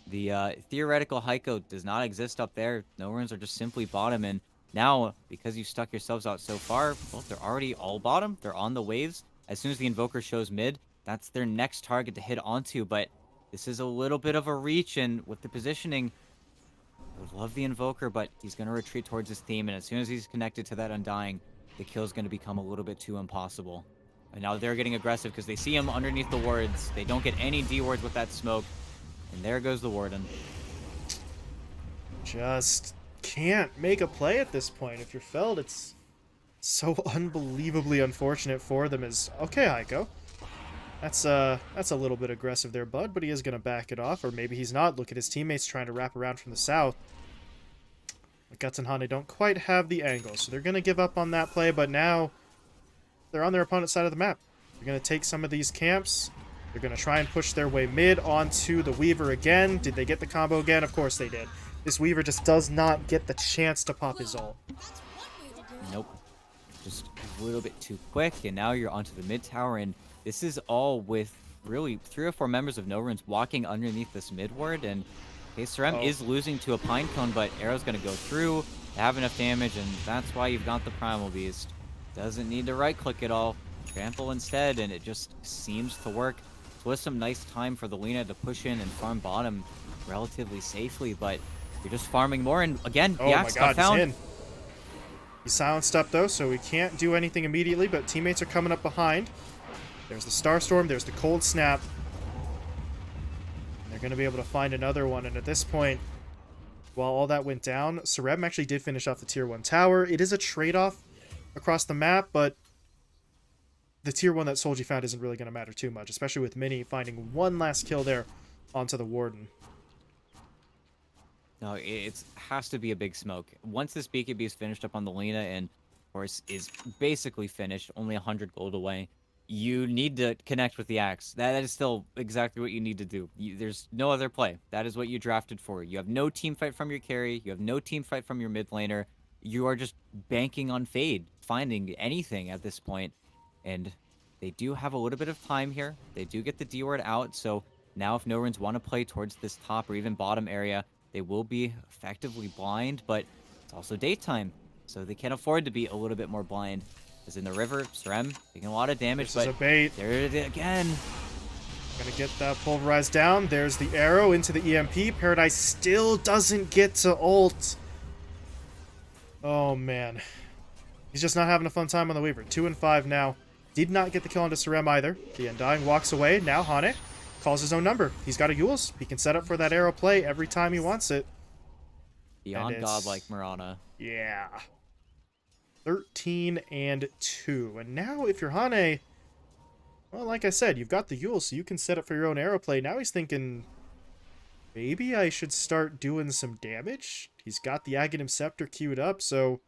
the theoretical Heiko does not exist up there. NoRunes are just simply bottom, and now, because you stuck yourselves out so far, well, they're already all bottom. They're on the waves. As soon as the Invoker shows mid, that's their next target to hit onto, but This is a little bit of a reach, and with the positioning, I would love the Invoker, but he's going to retreat towards his team, and as soon as he's connected to that Undying, the kill's going to become a little bit too impossible. And now they're getting aggressive because they see him underneath the wards. They don't get any D wards with that smoke, and there goes the Warden. Just can't make a play at this point. If you're felled, it's so unbelievably unfortunate for them. Is okay, Heiko. That's a little bit aggressive there, bud, but he is gonna back it off, or maybe he's not. Look at his teammates trying to wrap around from the south. But Guts and Hane don't quite have the angle, so they're gonna give up on that play, but now they're on their opponent's side of the map. They're gonna take some of these camps. They're gonna try and push their way mid onto the Weaver again. Did they get the combo again? Of course they did. This Weaver just does not get the chance to pop his ult. Nope. Just a little bit too quick, and now you're onto the mid tower, and this is all with really 3 or 4 members of NoRunes walking underneath this mid ward, and okay, Sarem is losing to a Pine Cone, but Arrow's going to go through, have enough damage, and that's why you've got the Primal Beast. Doesn't need to right-click it all. Trample instead, and it just seems to work. It was some nice time for the Lina to push in and farm bottom relatively safely, but you're just farming more, and again, Oh the my axe god, got found. he's in. He's silenced up though, so we can't do anything immediately, but teammates are coming up behind. There's the Starstorm, there's the Cold Snap. And they're going to be able to find another one, and at this point, while all that went down, Sarem actually did finish off the tier 1 tower. It is a trade-off across the map, but the tier 1 that Solji found isn't really going to matter too much, especially with Mini finding one last kill there onto the Warden. No, it has to be a big smoke. Once this BKB is finished up on the Lina and, of course, is basically finished, only 100 gold away, you need to connect with the axe. That is still exactly what you need to do. There's no other play. That is what you drafted for. You have no team fight from your carry. You have no team fight from your mid laner. You are just banking on Fade, finding anything at this point. And they do have a little bit of time here. They do get the D ward out, so now if NoRunes want to play towards this top or even bottom area, they will be effectively blind, but it's also daytime, so they can't afford to be a little bit more blind. As in the river, Sarem taking a lot of damage, This is but a bait. there it is again. Gonna get that pulverized down. There's the arrow into the EMP. Paradise still doesn't get to ult. Oh, man. He's just not having a fun time on the Weaver. 2 and 5 now. Did not get the kill onto Sarem either. The Undying walks away. Now Hane calls his own number. He's got a Yules. He can set up for that arrow play every time he wants it. Beyond godlike Mirana. Yeah. 13 and 2. And now if you're Hane, well, like I said, you've got the Yule, so you can set up for your own arrow play. Now he's thinking, maybe I should start doing some damage. He's got the Aghanim Scepter queued up, so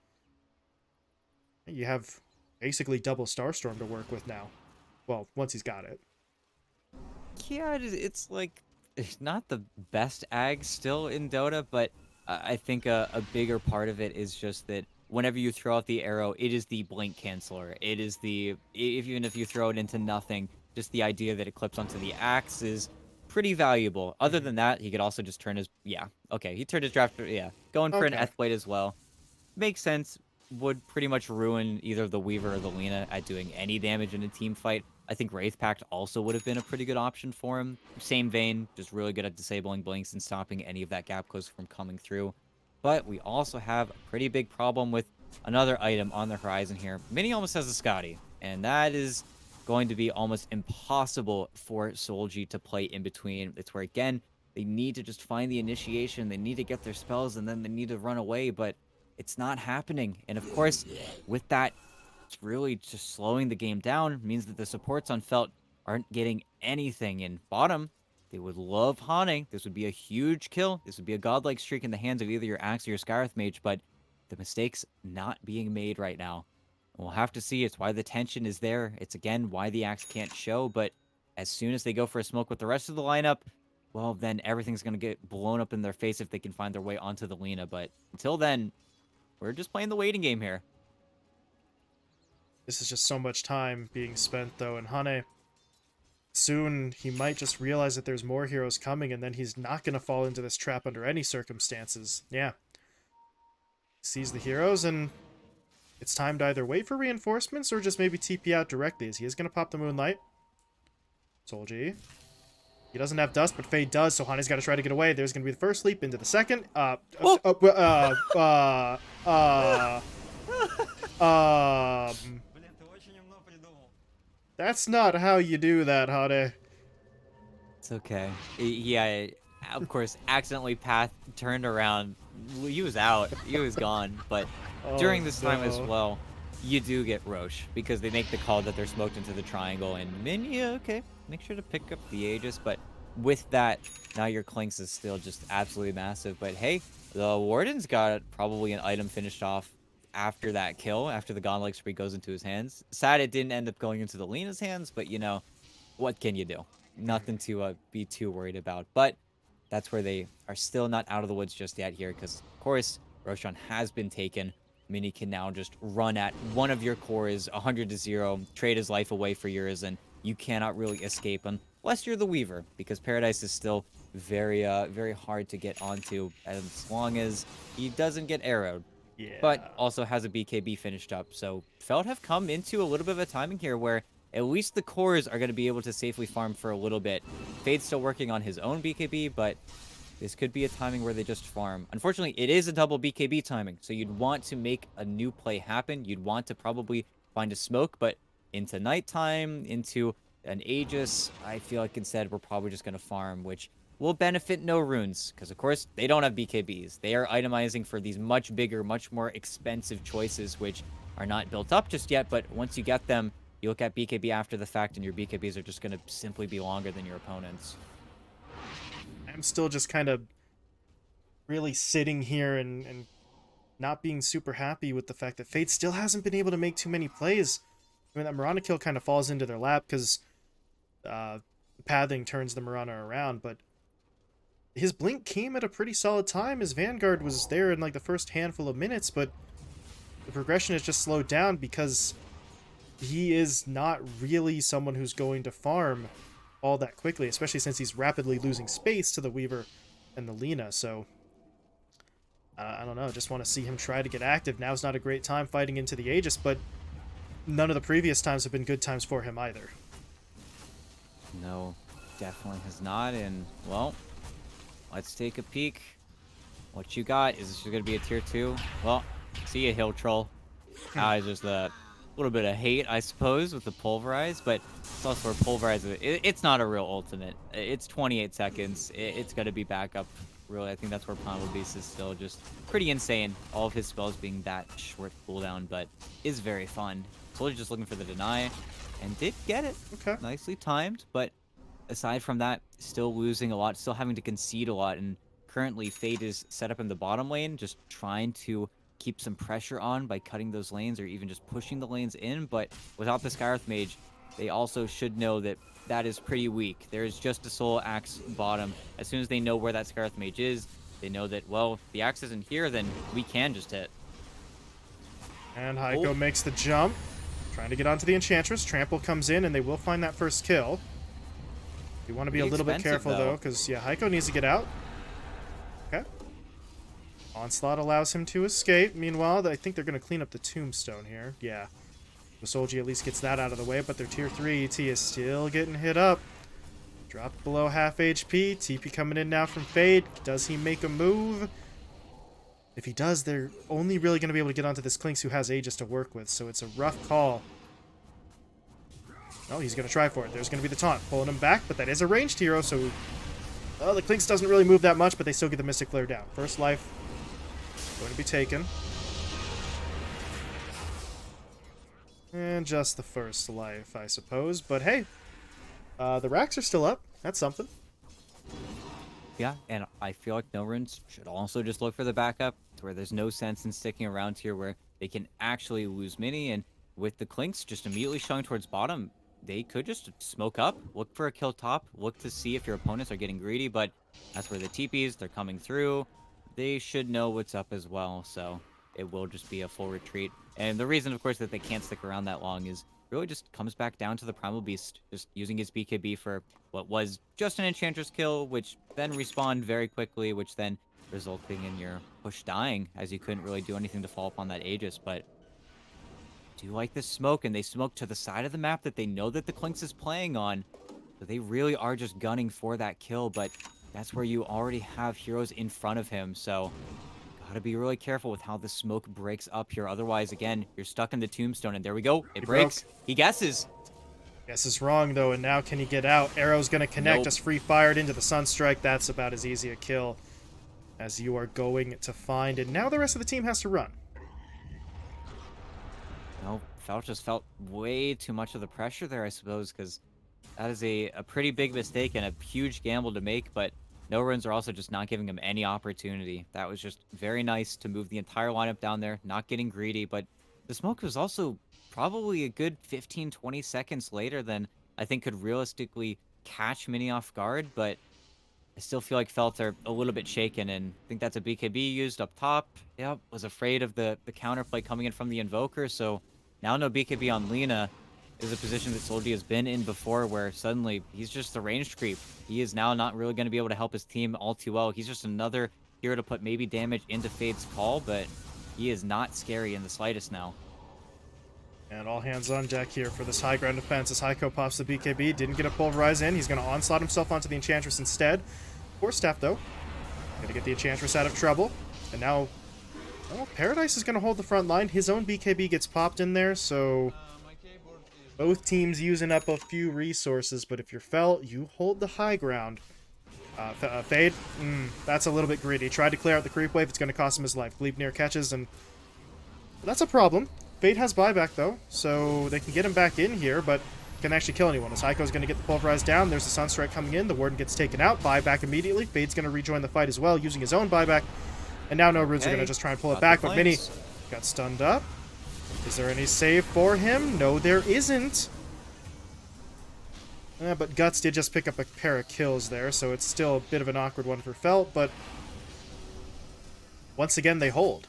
you have basically double Starstorm to work with now. Well, once he's got it. Yeah, it's like, it's not the best ag still in Dota, but I think a bigger part of it is just that whenever you throw out the arrow, it is the blink canceller. It is the, even if you throw it into nothing, just the idea that it clips onto the axe is pretty valuable. Other than that, he could also just turn his, yeah, okay, he turned his draft, yeah, going for an Ethblade as well. Makes sense. Would pretty much ruin either the Weaver or the Lina at doing any damage in a team fight. I think Wraith Pact also would have been a pretty good option for him. Same vein, just really good at disabling blinks and stopping any of that gap close from coming through. But we also have a pretty big problem with another item on the horizon here. Mini almost has a Scotty, and that is going to be almost impossible for Solji to play in between. It's where, again, they need to just find the initiation, they need to get their spells, and then they need to run away, but it's not happening. And of course, with that, it's really just slowing the game down. Means that the supports on Felt aren't getting anything. In bottom, they would love Hane. This would be a huge kill. This would be a godlike streak in the hands of either your Axe or your Skywrath Mage, but the mistake's not being made right now. And we'll have to see. It's why the tension is there. It's, again, why the Axe can't show, but as soon as they go for a smoke with the rest of the lineup, well, then everything's going to get blown up in their face if they can find their way onto the Lina. But until then, we're just playing the waiting game here. This is just so much time being spent, though, and Hane, soon he might just realize that there's more heroes coming, and then he's not going to fall into this trap under any circumstances. Yeah. He sees the heroes, and it's time to either wait for reinforcements or just maybe TP out directly, as he is going to pop the Moonlight. Solji. He doesn't have dust, but Fade does, so Hani's got to try to get away. There's going to be the first leap into the second. Oh! Um, that's not how you do that, Hane. It's okay. Yeah, of course, accidentally path turned around. He was out. He was gone. But Oh during this time as no. well, you do get Roche because they make the call that they're smoked into the triangle. And Minya, okay, make sure to pick up the Aegis. But with that, now your Clinks is still just absolutely massive. But hey, the Warden's got probably an item finished off after that kill, after the Godlike Spree goes into his hands. Sad it didn't end up going into the Lena's hands, but you know, what can you do? Nothing to be too worried about. But that's where they are still not out of the woods just yet here, because of course Roshan has been taken. Mini can now just run at one of your cores 100-0, trade his life away for yours, and you cannot really escape unless you're the Weaver, because Paradise is still very hard to get onto as long as he doesn't get arrowed, but Yeah. also has a BKB finished up. So Feld have come into a little bit of a timing here where at least the cores are going to be able to safely farm for a little bit. Fade's still working on his own BKB, but this could be a timing where they just farm. Unfortunately, it is a double BKB timing, so you'd want to make a new play happen. You'd want to probably find a smoke, but into nighttime, into an Aegis, I feel like instead we're probably just going to farm, which will benefit NoRunes, because of course they don't have BKBs. They are itemizing for these much bigger, much more expensive choices, which are not built up just yet, but once you get them, you look at BKB after the fact, and your BKBs are just going to simply be longer than your opponents. I'm still just kind of really sitting here and not being super happy with the fact that Fate still hasn't been able to make too many plays. I mean, that Mirana kill kind of falls into their lap because pathing turns the Mirana around, but his blink came at a pretty solid time. His Vanguard was there in like the first handful of minutes, but the progression has just slowed down because he is not really someone who's going to farm all that quickly, especially since he's rapidly losing space to the Weaver and the Lena. So I don't know. Just want to see him try to get active. Now's not a great time fighting into the Aegis, but none of the previous times have been good times for him either. No, definitely has not. And, well, let's take a peek. What you got? Is this going to be a tier 2? Well, see a Hill Troll. Just a little bit of hate, I suppose, with the Pulverize, but it's also for Pulverize. It's not a real ultimate. It's 28 seconds. It's going to be back up, really. I think that's where Primal Beast is still just pretty insane. All of his spells being that short cooldown, but is very fun. Totally just looking for the deny, and did get it. Okay. Nicely timed, but aside from that, still losing a lot, still having to concede a lot, and currently Fade is set up in the bottom lane, just trying to keep some pressure on by cutting those lanes or even just pushing the lanes in, but without the Skyreth Mage, they also should know that that is pretty weak. There's just a Soul Axe bottom. As soon as they know where that Skyreth Mage is, they know that, well, if the Axe isn't here, then we can just hit. And Heiko makes the jump, trying to get onto the Enchantress. Trample comes in, and they will find that first kill. You want to be a little bit careful, though, because, yeah, Heiko needs to get out. Okay. Onslaught allows him to escape. Meanwhile, I think they're going to clean up the tombstone here. Yeah. Masolji at least gets that out of the way, but their tier 3 ET is still getting hit up. Dropped below half HP. TP coming in now from Fade. Does he make a move? If he does, they're only really going to be able to get onto this Clinks who has Aegis to work with, so it's a rough call. Oh, he's going to try for it. There's going to be the taunt. Pulling him back, but that is a ranged hero, so... Well, the Clinks doesn't really move that much, but they still get the Mystic Flare down. First life going to be taken. And just the first life, I suppose. But hey, the racks are still up. That's something. Yeah, and I feel like NoRunes should also just look for the backup to where there's no sense in sticking around here where they can actually lose mini. And with the Clinks just immediately showing towards bottom, they could just smoke up, look for a kill top, look to see if your opponents are getting greedy. But that's where the TPs, they're coming through. They should know what's up as well, so it will just be a full retreat. And the reason, of course, that they can't stick around that long is really just comes back down to the Primal Beast, just using his BKB for what was just an Enchantress kill, which then respawned very quickly, which then resulting in your push dying, as you couldn't really do anything to fall upon that Aegis. But do you like this smoke? And they smoke to the side of the map that they know that the Clinks is playing on. So they really are just gunning for that kill, but that's where you already have heroes in front of him. So gotta be really careful with how the smoke breaks up here. Otherwise, again, you're stuck in the tombstone. And there we go. It He broke. breaks. He guesses. Guess is wrong, though, and now can he get out? Arrow's gonna connect, Nope. just free fired into the Sunstrike. That's about as easy a kill as you are going to find. And now the rest of the team has to run. No, Felt just felt way too much of the pressure there, I suppose, because that is a pretty big mistake and a huge gamble to make, but NoRunes are also just not giving him any opportunity. That was just very nice to move the entire lineup down there, not getting greedy, but the smoke was also probably a good 15, 20 seconds later than I think could realistically catch Mini off guard, but I still feel like Felt are a little bit shaken, and I think that's a BKB used up top. Yep, was afraid of the counterplay coming in from the Invoker, so now no BKB on Lina is a position that Solji has been in before, where suddenly he's just the ranged creep. He is now not really going to be able to help his team all too well. He's just another hero to put maybe damage into Fade's call, but he is not scary in the slightest now. And all hands on deck here for this high ground defense as Heiko pops the BKB. Didn't get a pulverize in. He's going to onslaught himself onto the Enchantress instead. Poor Staff, though. Going to get the Enchantress out of trouble. And now, well, Paradise is going to hold the front line. His own BKB gets popped in there, so both teams using up a few resources. But if you're Felt, you hold the high ground. Fade, that's a little bit greedy. Tried to clear out the creep wave. It's going to cost him his life. Gleipnir catches, and that's a problem. Fade has buyback, though, so they can get him back in here, but can actually kill anyone. As Heiko's going to get the pulverized down. There's the Sunstrike coming in. The Warden gets taken out. Buyback immediately. Fade's going to rejoin the fight as well, using his own buyback. And now NoRunes are going to just try and pull it back, but Mini got stunned up. Is there any save for him? No, there isn't. But Guts did just pick up a pair of kills there, so it's still a bit of an awkward one for Felt, but once again, they hold.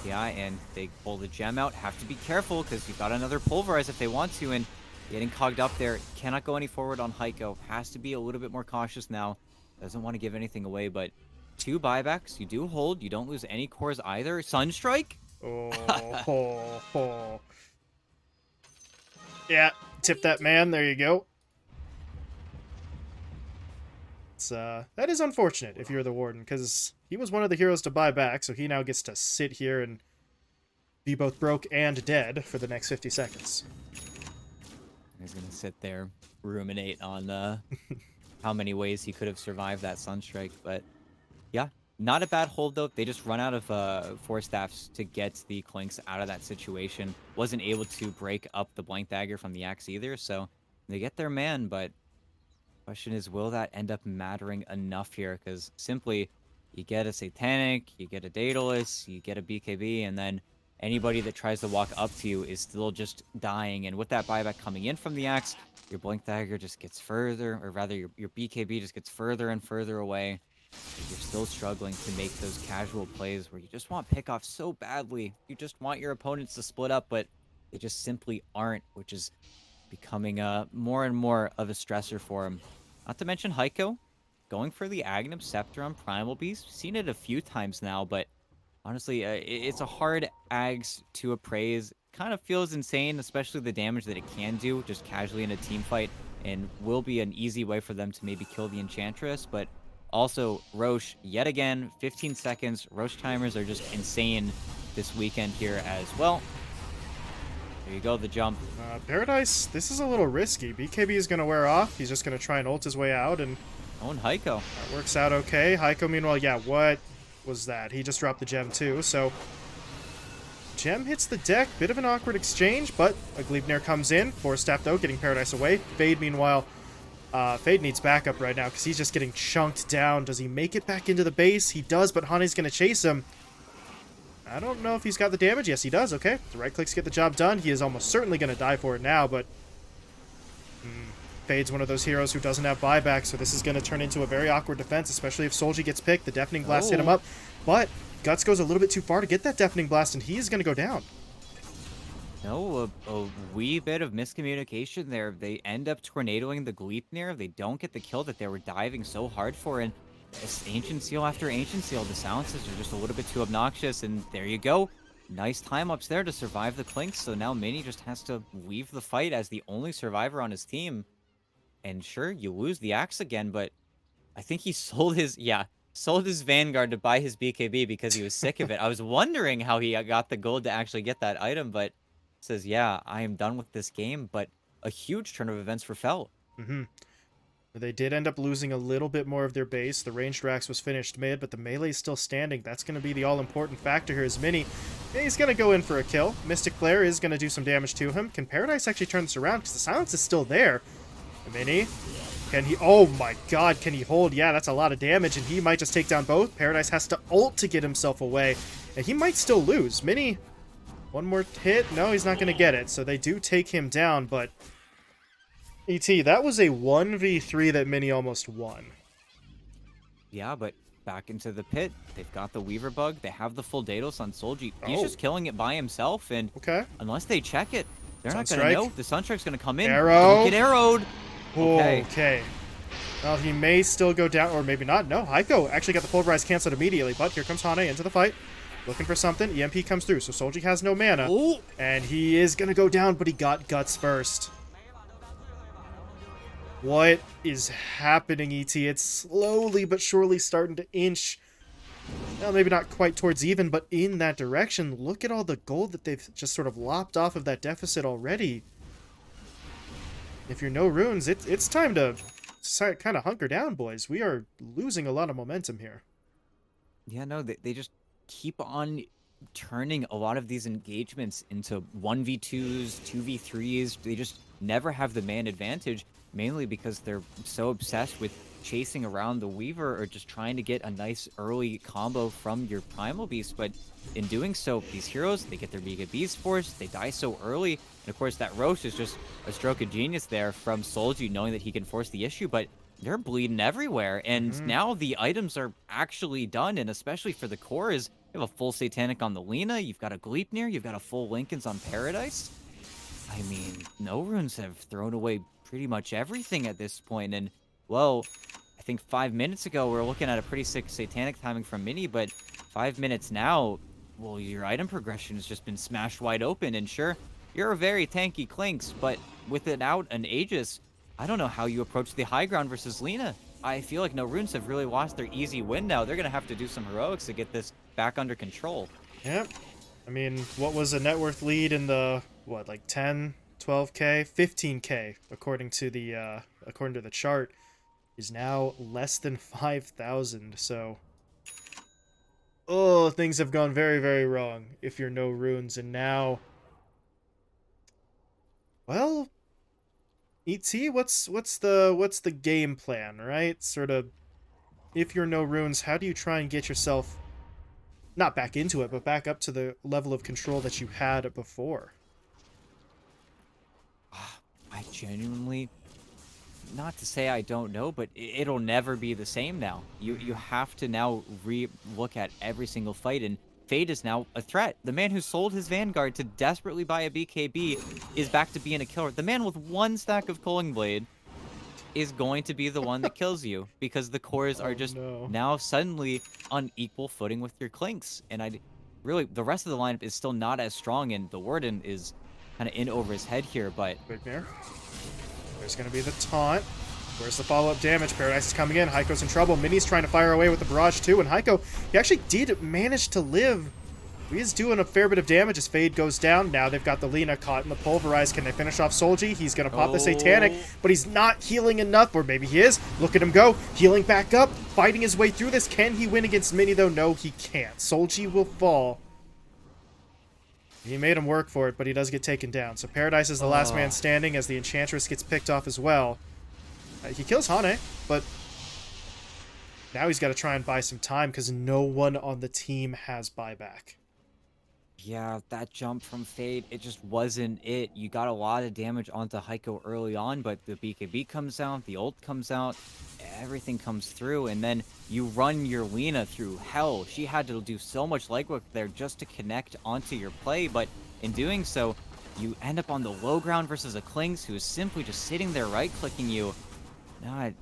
Yeah, and they pull the gem out. Have to be careful because you've got another pulverize if they want to, and getting cogged up there. Cannot go any forward on Heiko. Has to be a little bit more cautious now. Doesn't want to give anything away, but 2 buybacks. You do hold. You don't lose any cores either. Sunstrike? Oh. Yeah, tip that man. There you go. It's, that is unfortunate if you're the Warden, because he was one of the heroes to buy back, so he now gets to sit here and be both broke and dead for the next 50 seconds. He's going to sit there, ruminate on how many ways he could have survived that Sunstrike, but yeah, not a bad hold, though. They just run out of Force Staffs to get the Clinks out of that situation. Wasn't able to break up the Blank Dagger from the Axe either, so they get their man, but question is, will that end up mattering enough here? Because simply, you get a Satanic, you get a Daedalus, you get a BKB, and then anybody that tries to walk up to you is still just dying. And with that buyback coming in from the Axe, your Blink Dagger just gets further, or rather, your BKB just gets further and further away. You're still struggling to make those casual plays where you just want pickoff so badly. You just want your opponents to split up, but they just simply aren't, which is becoming more and more of a stressor for him. Not to mention Heiko going for the Aghanim Scepter on Primal Beast. Seen it a few times now, but honestly, it's a hard Ags to appraise. Kind of feels insane, especially the damage that it can do just casually in a team fight, and will be an easy way for them to maybe kill the Enchantress, but also Roche, yet again, 15 seconds. Roche timers are just insane this weekend here as well. There you go, the jump. Paradise, this is a little risky. BKB is going to wear off. He's just going to try and ult his way out, and Oh, and Heiko. that works out okay. Heiko, meanwhile, yeah, what was that? He just dropped the gem too, so gem hits the deck. Bit of an awkward exchange, but a Gleipnir comes in. Force Staff, though, getting Paradise away. Fade, meanwhile, Fade needs backup right now because he's just getting chunked down. Does he make it back into the base? He does, but Hane's going to chase him. I don't know if he's got the damage. Yes, he does. Okay. The right clicks get the job done. He is almost certainly going to die for it now, but Fade's one of those heroes who doesn't have buyback, so this is going to turn into a very awkward defense, especially if Solji gets picked. The Deafening Blast hit him up, but Guts goes a little bit too far to get that Deafening Blast, and he is going to go down. No, a wee bit of miscommunication there. They end up tornadoing the Gleipnir. They don't get the kill that they were diving so hard for, and it's Ancient Seal after Ancient Seal. The silences are just a little bit too obnoxious, and there you go. Nice time-ups there to survive the Clinks, so now Mini just has to leave the fight as the only survivor on his team. And sure, you lose the axe again, but I think he sold his sold his Vanguard to buy his BKB because he was sick of it. I was wondering how he got the gold to actually get that item, but says, "Yeah, I am done with this game." But a huge turn of events for Felt. Mm-hmm. They did end up losing a little bit more of their base. The ranged Rax was finished mid, but the melee is still standing. That's going to be the all-important factor here is Mini. Yeah, he's going to go in for a kill. Mystic Flare is going to do some damage to him. Can Paradise actually turn this around? Because the silence is still there. Mini, can he... Oh my god, can he hold? Yeah, that's a lot of damage, and he might just take down both. Paradise has to ult to get himself away, and he might still lose. Mini, one more hit? No, he's not going to get it, so they do take him down, but... ET, that was a 1v3 that Mini almost won. Yeah, but back into the pit. They've got the Weaver bug. They have the full Daedalus on Solji. He's Oh. just killing it by himself, and Okay. unless they check it, they're not going to Sunstrike. know. The Sunstrike's going to come in. Arrow. Don't get arrowed. Okay. Okay. Well, he may still go down, or maybe not. No, Heiko actually got the pulverize canceled immediately, but here comes Hane into the fight. Looking for something. EMP comes through, so Solji has no mana. Ooh. And he is going to go down, but he got Guts first. What is happening, ET? It's slowly but surely starting to inch. Well, maybe not quite towards even, but in that direction. Look at all the gold that they've just sort of lopped off of that deficit already. If you're NoRunes, it's time to kind of hunker down, boys. We are losing a lot of momentum here. Yeah, no, they just keep on turning a lot of these engagements into 1v2s, 2v3s. They just never have the man advantage, mainly because they're so obsessed with chasing around the Weaver or just trying to get a nice early combo from your Primal Beast. But in doing so, these heroes, they get their Mega Beast forced, they die so early. And of course, that Roche is just a stroke of genius there from Solji, knowing that he can force the issue, but they're bleeding everywhere. And now the items are actually done, and especially for the core is you have a full Satanic on the Lina, you've got a Gleipnir, you've got a full Linken's on Paradise. I mean, NoRunes have thrown away pretty much everything at this point, and, well, I think 5 minutes ago we were looking at a pretty sick Satanic timing from Mini, but 5 minutes now, well, your item progression has just been smashed wide open, and sure, you're a very tanky Clinks, but without an Aegis, I don't know how you approach the high ground versus Lina. I feel like NoRunes have really lost their easy win now. They're going to have to do some heroics to get this back under control. Yep. I mean, what was a net worth lead in the, what, like 10, 12k, 15k, according to the chart, is now less than 5,000. So, oh, things have gone very, very wrong if you're NoRunes. And now, well, ET, what's the game plan, right? Sort of, if you're NoRunes, how do you try and get yourself not back into it, but back up to the level of control that you had before? I genuinely, not to say I don't know, but it'll never be the same now. You have to now look at every single fight, and Fade is now a threat. The man who sold his Vanguard to desperately buy a BKB is back to being a killer. The man with one stack of Culling Blade is going to be the one that kills you, because the cores are just now suddenly on equal footing with your Clinks. And really, the rest of the lineup is still not as strong, and the Warden is kind of in over his head here, but... Gleipnir. There's going to be the taunt. Where's the follow-up damage? Paradise is coming in. Heiko's in trouble. Mini's trying to fire away with the barrage too, and Heiko, he actually did manage to live. He is doing a fair bit of damage as Fade goes down. Now they've got the Lina caught in the pulverize. Can they finish off Solji? He's going to pop the Satanic, but he's not healing enough, or maybe he is. Look at him go. Healing back up, fighting his way through this. Can he win against Mini, though? No, he can't. Solji will fall. He made him work for it, but he does get taken down. So Paradise is the last man standing as the Enchantress gets picked off as well. He kills Hane, but now he's got to try and buy some time because no one on the team has buyback. Yeah, that jump from Fade, it just wasn't it. You got a lot of damage onto Heiko early on, but the BKB comes out, the ult comes out, everything comes through, and then you run your Lina through hell. She had to do so much legwork there just to connect onto your play, but in doing so, you end up on the low ground versus a Klings who is simply just sitting there right-clicking you.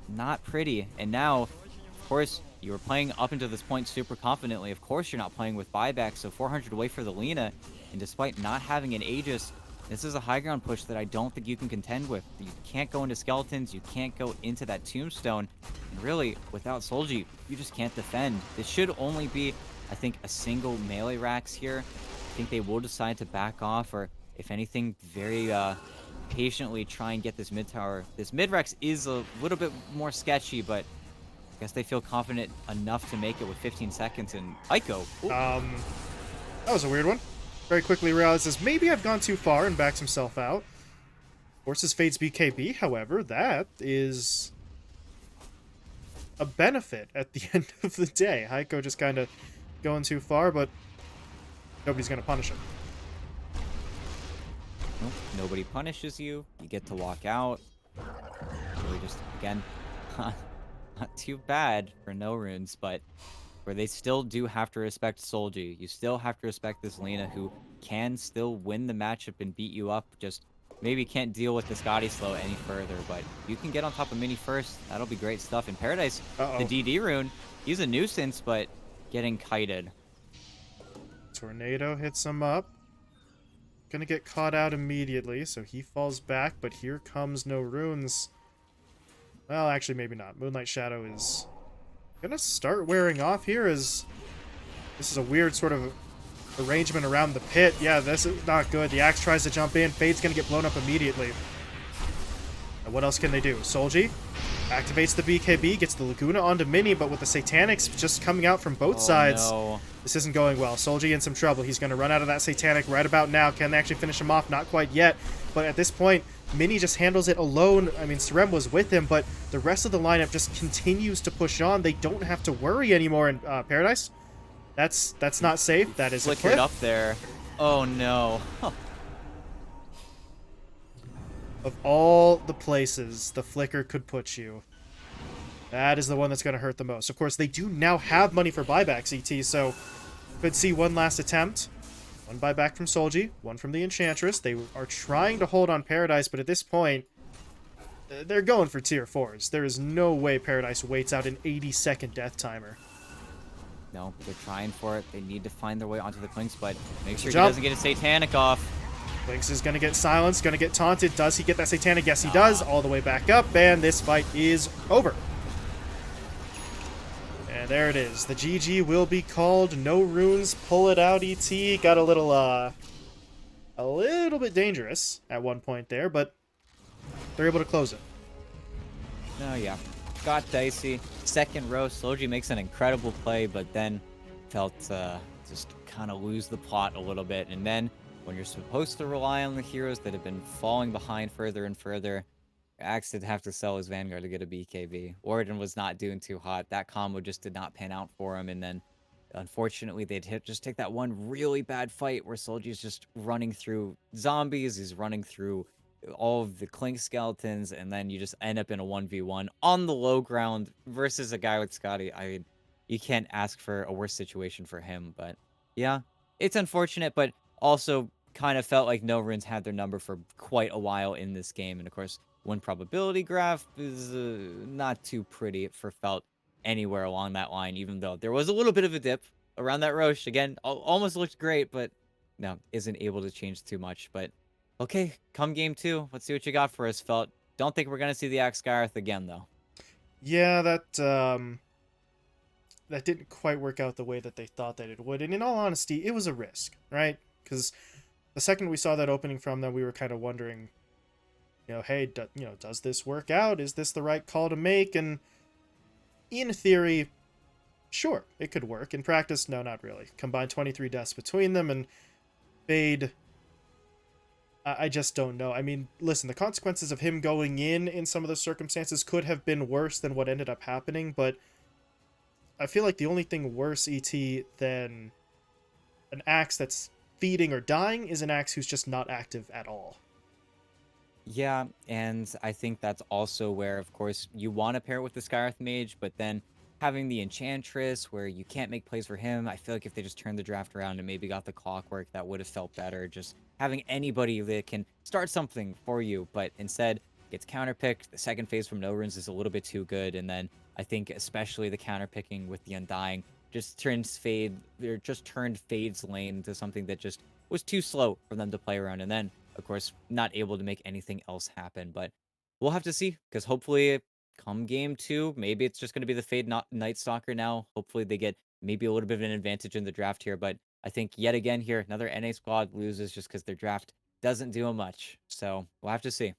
Not pretty. And now, of course, you were playing up until this point super confidently. Of course you're not playing with buyback, so 400 away for the Lina. And despite not having an Aegis, This is a high ground push that I don't think you can contend with. You can't go into skeletons, you can't go into that tombstone. And really, without Solji, you just can't defend. This should only be, I think, a single melee Rax here. I think they will decide to back off, or if anything, very patiently try and get this mid tower. This mid Rex is a little bit more sketchy, but I guess they feel confident enough to make it with 15 seconds. And Aiko, ooh, That was a weird one. Very quickly realizes maybe I've gone too far and backs himself out. Forces Fade's BKB, however, that is a benefit at the end of the day. Heiko just kind of going too far, but nobody's going to punish him. nope, nobody punishes you. You get to walk out. Really just, again, not too bad for NoRunes, but where they still do have to respect Solji. You still have to respect this Lena who can still win the matchup and beat you up. Just maybe can't deal with the Scotty slow any further, but you can get on top of Mini first. That'll be great stuff. In Paradise, the DD rune, he's a nuisance, but getting kited. Tornado hits him up. Gonna get caught out immediately, so he falls back, but here comes NoRunes. Well, actually, maybe not. Moonlight Shadow is gonna start wearing off here, as this is a weird sort of arrangement around the pit. Yeah, this is not good. The Axe tries to jump in. Fade's gonna get blown up immediately. And what else can they do? Solji activates the BKB, gets the Laguna onto Mini, but with the Satanics just coming out from both sides, no. this isn't going well. Solji in some trouble. He's going to run out of that Satanic right about now. Can they actually finish him off? Not quite yet. But at this point, Mini just handles it alone. I mean, Serem was with him, but the rest of the lineup just continues to push on. They don't have to worry anymore in Paradise. That's not safe. That is a Flickered cliff. up there. Oh, no. Of all the places the Flicker could put you, that is the one that's going to hurt the most. Of course, they do now have money for buybacks, ET, so could see one last attempt. One buyback from Solji, one from the Enchantress. They are trying to hold on Paradise, but at this point, they're going for tier 4s. There is no way Paradise waits out an 80-second death timer. No, they're trying for it. They need to find their way onto the Clinks, but make sure he Jump. doesn't get a Satanic off. Lynx is going to get silenced, going to get taunted. Does he get that Satanic? Yes, he does. All the way back up, and this fight is over. And there it is. The GG will be called. NoRunes pull it out, ET. Got a little bit dangerous at one point there, but they're able to close it. Oh, yeah. Got dicey. Second row, Soji makes an incredible play, but then felt just kind of lose the plot a little bit. And then when you're supposed to rely on the heroes that have been falling behind further and further, Axe did have to sell his Vanguard to get a BKB. Origin was not doing too hot. That combo just did not pan out for him. And then, unfortunately, they'd just take that one really bad fight where Soldier's just running through zombies. He's running through all of the Clink skeletons. And then you just end up in a 1v1 on the low ground versus a guy with Scotty. I mean, you can't ask for a worse situation for him. But, yeah, it's unfortunate, but also kind of felt like NoRunes had their number for quite a while in this game. And, of course, win probability graph is not too pretty for Felt anywhere along that line, even though there was a little bit of a dip around that Roche. Again, almost looked great, but no, isn't able to change too much. But okay, come game 2. Let's see what you got for us, Felt. Don't think we're going to see the Axe Skyrath again, though. Yeah, that didn't quite work out the way that they thought that it would. And in all honesty, it was a risk, right? Because the second we saw that opening from them, we were kind of wondering, hey, does this work out? Is this the right call to make? And in theory, sure, it could work. In practice, no, not really. Combine 23 deaths between them, and Fade, I just don't know. I mean, listen, the consequences of him going in some of those circumstances could have been worse than what ended up happening, but I feel like the only thing worse, ET, than an Axe that's feeding or dying is an Axe who's just not active at all. Yeah, and I think that's also where, of course, you want to pair it with the Skyrath Mage, but then having the Enchantress where you can't make plays for him, I feel like if they just turned the draft around and maybe got the Clockwork, that would have felt better. Just having anybody that can start something for you, but instead gets counterpicked. The second phase from NoRunes is a little bit too good, and then I think especially the counterpicking with the Undying just turned Fade's lane into something that just was too slow for them to play around. And then of course, not able to make anything else happen. But we'll have to see because hopefully, come game two, maybe it's just going to be the Fade not Night Stalker now. Hopefully, they get maybe a little bit of an advantage in the draft here. But I think yet again here, another NA squad loses just because their draft doesn't do much. So we'll have to see.